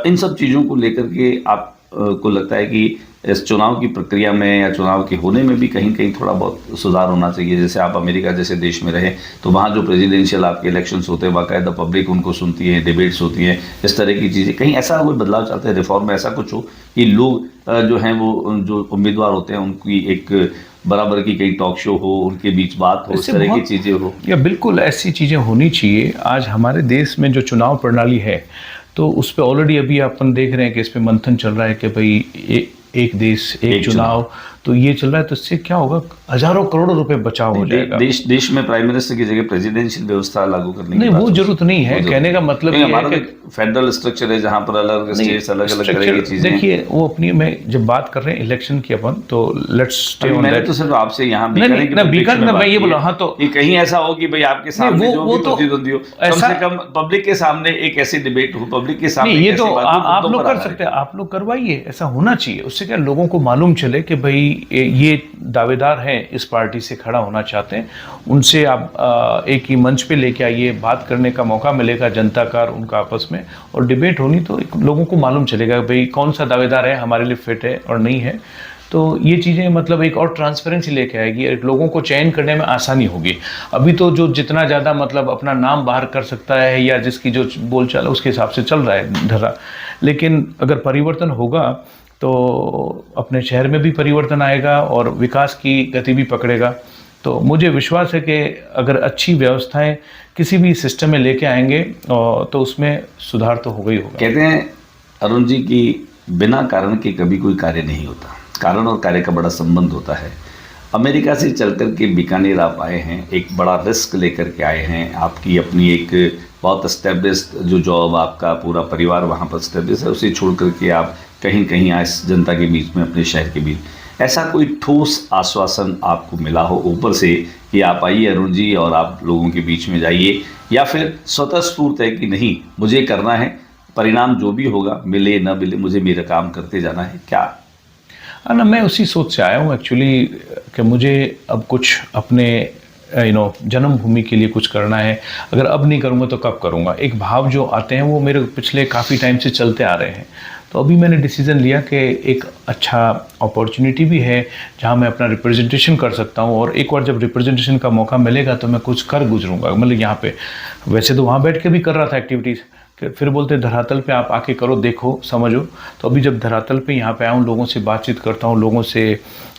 इन सब चीज़ों को लेकर के आप को लगता है कि इस चुनाव की प्रक्रिया में या चुनाव के होने में भी कहीं कहीं थोड़ा बहुत सुधार होना चाहिए। जैसे आप अमेरिका जैसे देश में रहे तो वहाँ जो प्रेसिडेंशियल आपके इलेक्शंस होते हैं बाकायदा पब्लिक उनको सुनती है, डिबेट्स होती हैं, इस तरह की चीज़ें, कहीं ऐसा कोई बदलाव चाहते हैं, रिफॉर्म में ऐसा कुछ हो कि लोग जो हैं वो जो उम्मीदवार होते हैं उनकी एक बराबर की कहीं टॉक शो हो, उनके बीच बात हो, इस तरह की चीज़ें हो? या बिल्कुल ऐसी चीज़ें होनी चाहिए। आज हमारे देश में जो चुनाव प्रणाली है तो उस पर ऑलरेडी अभी अपन देख रहे हैं कि इस पे मंथन चल रहा है कि भाई एक देश एक चुनाव, तो ये चल रहा है। तो इससे क्या होगा, हजारों करोड़ों रुपए बचाव हो जाएगा। देश में प्राइम मिनिस्टर की जगह प्रेसिडेंशियल व्यवस्था लागू करने की नहीं, वो जरूरत नहीं है। कहने का मतलब ये है कि फेडरल स्ट्रक्चर है जहां पर अलग स्टेट्स अलग अलग तरह की चीजें। देखिए वो अपनी में जब बात कर रहे हैं इलेक्शन की अपन, तो लेट्स स्टे ऑन दैट। तो सिर्फ आपसे यहाँ बीकानेर में मैं ये बोला, हाँ, तो कहीं ऐसा हो कि भाई आपके सामने जो भी प्रतिद्वंदी हो, कम से कम पब्लिक के सामने एक ऐसी डिबेट हो, पब्लिक के सामने ये तो आप लोग कर सकते हैं, आप लोग करवाइए, ऐसा होना चाहिए। उससे क्या लोगों को मालूम चले कि भाई ये दावेदार हैं, इस पार्टी से खड़ा होना चाहते हैं, उनसे आप एक ही मंच पे लेके आइए, बात करने का मौका मिलेगा जनता का उनका आपस में, और डिबेट होनी तो लोगों को मालूम चलेगा भाई कौन सा दावेदार है हमारे लिए फिट है और नहीं है। तो ये चीज़ें मतलब एक और ट्रांसपेरेंसी लेके आएगी, एक लोगों को चयन करने में आसानी होगी। अभी तो जो जितना ज़्यादा मतलब अपना नाम बाहर कर सकता है या जिसकी जो बोलचाल है उसके हिसाब से चल रहा है धरा, लेकिन अगर परिवर्तन होगा तो अपने शहर में भी परिवर्तन आएगा और विकास की गति भी पकड़ेगा। तो मुझे विश्वास है कि अगर अच्छी व्यवस्थाएं किसी भी सिस्टम में लेके आएंगे तो उसमें सुधार तो होगा ही होगा। कहते हैं अरुण जी कि बिना कारण के कभी कोई कार्य नहीं होता, कारण और कार्य का बड़ा संबंध होता है। अमेरिका से चल कर के बीकानेर आप आए हैं, एक बड़ा रिस्क लेकर के आए हैं, आपकी अपनी एक बहुत एस्टेब्लिश्ड जो जॉब, आपका पूरा परिवार वहाँ पर एस्टेब्लिश है, उसे छोड़ करके आप कहीं कहीं आए जनता के बीच में, अपने शहर के बीच। ऐसा कोई ठोस आश्वासन आपको मिला हो ऊपर से कि आप आइए अरुण जी और आप लोगों के बीच में जाइए, या फिर स्वतः स्फूर्त है कि नहीं मुझे करना है, परिणाम जो भी होगा मिले ना मिले मुझे मेरा काम करते जाना है? क्या ना, मैं उसी सोच से आया हूँ एक्चुअली कि मुझे अब कुछ अपने जन्मभूमि के लिए कुछ करना है। अगर अब नहीं करूँगा तो कब करूँगा, एक भाव जो आते हैं वो मेरे पिछले काफ़ी टाइम से चलते आ रहे हैं। तो अभी मैंने डिसीज़न लिया कि एक अच्छा अपॉर्चुनिटी भी है जहाँ मैं अपना रिप्रेजेंटेशन कर सकता हूँ, और एक बार जब रिप्रेजेंटेशन का मौका मिलेगा तो मैं कुछ कर गुजरूँगा। मतलब यहाँ पे वैसे तो वहाँ बैठ के भी कर रहा था एक्टिविटीज़, फिर बोलते धरातल पे आप आके करो, देखो, समझो। तो अभी जब धरातल पे यहाँ पे आया हूँ, लोगों से बातचीत करता हूँ, लोगों से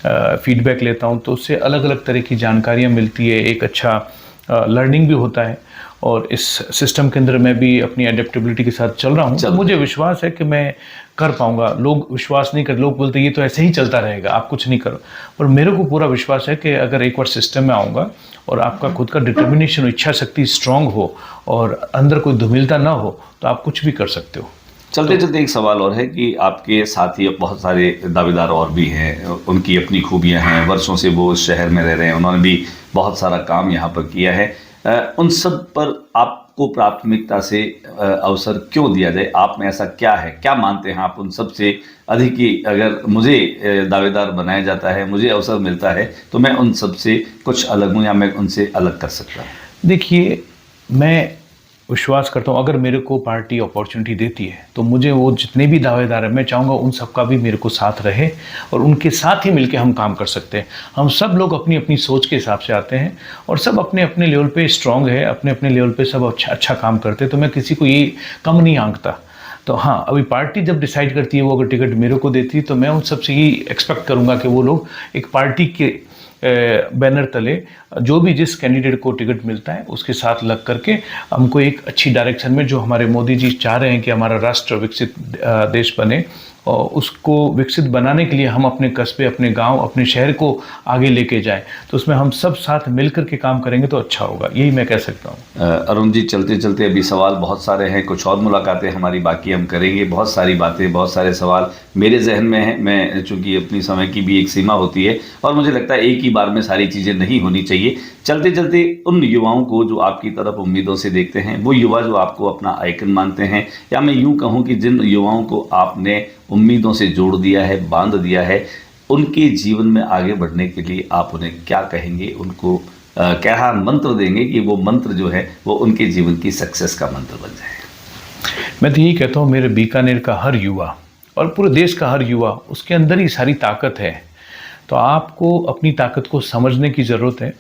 फीडबैक लेता हूँ, तो उससे अलग अलग तरह की जानकारियाँ मिलती है, एक अच्छा लर्निंग भी होता है, और इस सिस्टम के अंदर मैं भी अपनी एडेप्टेबिलिटी के साथ चल रहा हूँ। तो मुझे विश्वास है कि मैं कर पाऊँगा। लोग विश्वास नहीं कर, लोग बोलते ये तो ऐसे ही चलता रहेगा, आप कुछ नहीं करो, पर मेरे को पूरा विश्वास है कि अगर एक बार सिस्टम में आऊँगा और आपका खुद का डिटर्मिनेशन, इच्छा शक्ति स्ट्रांग हो और अंदर कोई धूमिलता ना हो, तो आप कुछ भी कर सकते हो। चलते चलते एक सवाल और है कि आपके साथ ही बहुत सारे दावेदार और भी हैं, उनकी अपनी खूबियां हैं, वर्षों से वो उस शहर में रह रहे हैं, उन्होंने भी बहुत सारा काम यहाँ पर किया है। उन सब पर आपको प्राथमिकता से अवसर क्यों दिया जाए? आप में ऐसा क्या है, क्या मानते हैं आप उन सब से अधिक कि अगर मुझे दावेदार बनाया जाता है, मुझे अवसर मिलता है, तो मैं उन सब से कुछ अलग हूँ या मैं उनसे अलग कर सकता हूँ? देखिए, मैं विश्वास करता हूँ अगर मेरे को पार्टी अपॉर्चुनिटी देती है तो मुझे वो जितने भी दावेदार हैं मैं चाहूँगा उन सबका भी मेरे को साथ रहे और उनके साथ ही मिलके हम काम कर सकते हैं। हम सब लोग अपनी अपनी सोच के हिसाब से आते हैं और सब अपने अपने लेवल पे स्ट्रांग है, अपने अपने लेवल पे सब अच्छा काम करते हैं, तो मैं किसी को ये कम नहीं आंकता। तो हाँ, अभी पार्टी जब डिसाइड करती है वो अगर टिकट मेरे को देती है तो मैं उन सबसे ही एक्सपेक्ट करूँगा कि वो लोग एक पार्टी के बैनर तले जो भी जिस कैंडिडेट को टिकट मिलता है उसके साथ लग करके हमको एक अच्छी डायरेक्शन में, जो हमारे मोदी जी चाह रहे हैं कि हमारा राष्ट्र विकसित देश बने, और उसको विकसित बनाने के लिए हम अपने कस्बे, अपने गांव, अपने शहर को आगे लेके जाएं, तो उसमें हम सब साथ मिलकर के काम करेंगे तो अच्छा होगा, यही मैं कह सकता हूँ। अरुण जी, चलते चलते अभी सवाल बहुत सारे हैं, कुछ और मुलाकातें हमारी बाकी हम करेंगे। बहुत सारी बातें, बहुत सारे सवाल मेरे जहन में हैं। मैं चूंकि अपनी समय की भी एक सीमा होती है और मुझे लगता है एक ही बार में सारी चीज़ें नहीं होनी चाहिए। चलते चलते उन युवाओं को जो आपकी तरफ उम्मीदों से देखते हैं, वो युवा जो आपको अपना आइकन मानते हैं, या मैं यूँ कहूँ कि जिन युवाओं को आपने उम्मीदों से जोड़ दिया है, बांध दिया है, उनके जीवन में आगे बढ़ने के लिए आप उन्हें क्या कहेंगे? उनको क्या मंत्र देंगे कि वो मंत्र जो है वो उनके जीवन की सक्सेस का मंत्र बन जाए? मैं तो यही कहता हूँ, मेरे बीकानेर का हर युवा और पूरे देश का हर युवा, उसके अंदर ही सारी ताकत है। तो आपको अपनी ताकत को समझने की ज़रूरत है।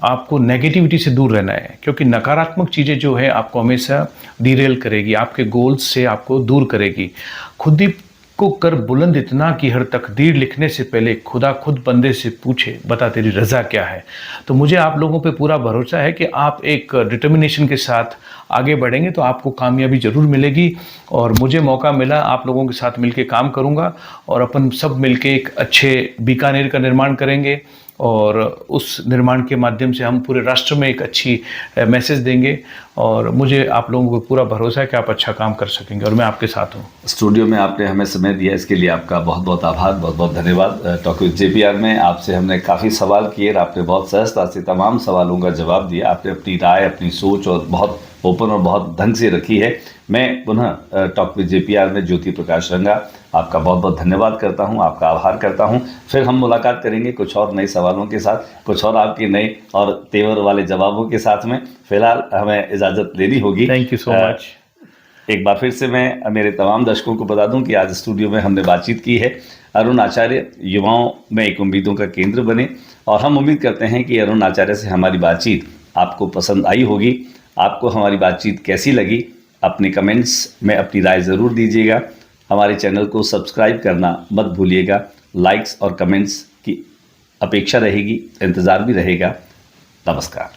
आपको नेगेटिविटी से दूर रहना है, क्योंकि नकारात्मक चीज़ें जो है आपको हमेशा डिरेल करेगी, आपके गोल्स से आपको दूर करेगी। खुद ही को कर बुलंद इतना कि हर तकदीर लिखने से पहले खुदा खुद बंदे से पूछे, बता तेरी रज़ा क्या है। तो मुझे आप लोगों पे पूरा भरोसा है कि आप एक डिटर्मिनेशन के साथ आगे बढ़ेंगे तो आपको कामयाबी ज़रूर मिलेगी। और मुझे मौका मिला, आप लोगों के साथ मिलके काम करूँगा और अपन सब मिलके एक अच्छे बीकानेर का निर्माण करेंगे और उस निर्माण के माध्यम से हम पूरे राष्ट्र में एक अच्छी मैसेज देंगे। और मुझे आप लोगों को पूरा भरोसा है कि आप अच्छा काम कर सकेंगे और मैं आपके साथ हूँ। स्टूडियो में आपने हमें समय दिया, इसके लिए आपका बहुत बहुत आभार, बहुत बहुत धन्यवाद। टॉक विद जेपीआर में आपसे हमने काफ़ी सवाल किए और आपने बहुत सहजता से तमाम सवालों का जवाब दिया। आपने अपनी राय, अपनी सोच और बहुत ओपन और बहुत ढंग से रखी है। मैं पुनः टॉक विद जेपीआर में ज्योति प्रकाश रंगा आपका बहुत बहुत धन्यवाद करता हूं, आपका आभार करता हूं। फिर हम मुलाकात करेंगे कुछ और नए सवालों के साथ, कुछ और आपके नए और तेवर वाले जवाबों के साथ में। फिलहाल हमें इजाज़त लेनी होगी। Thank you so much. एक बार फिर से मैं मेरे तमाम दर्शकों को बता दूं कि आज स्टूडियो में हमने बातचीत की है अरुण आचार्य, युवाओं में एक उम्मीदों का केंद्र बने। और हम उम्मीद करते हैं कि अरुण आचार्य से हमारी बातचीत आपको पसंद आई होगी। आपको हमारी बातचीत कैसी लगी, अपने कमेंट्स में अपनी राय ज़रूर दीजिएगा। हमारे चैनल को सब्सक्राइब करना मत भूलिएगा। लाइक्स और कमेंट्स की अपेक्षा रहेगी, इंतज़ार भी रहेगा। नमस्कार।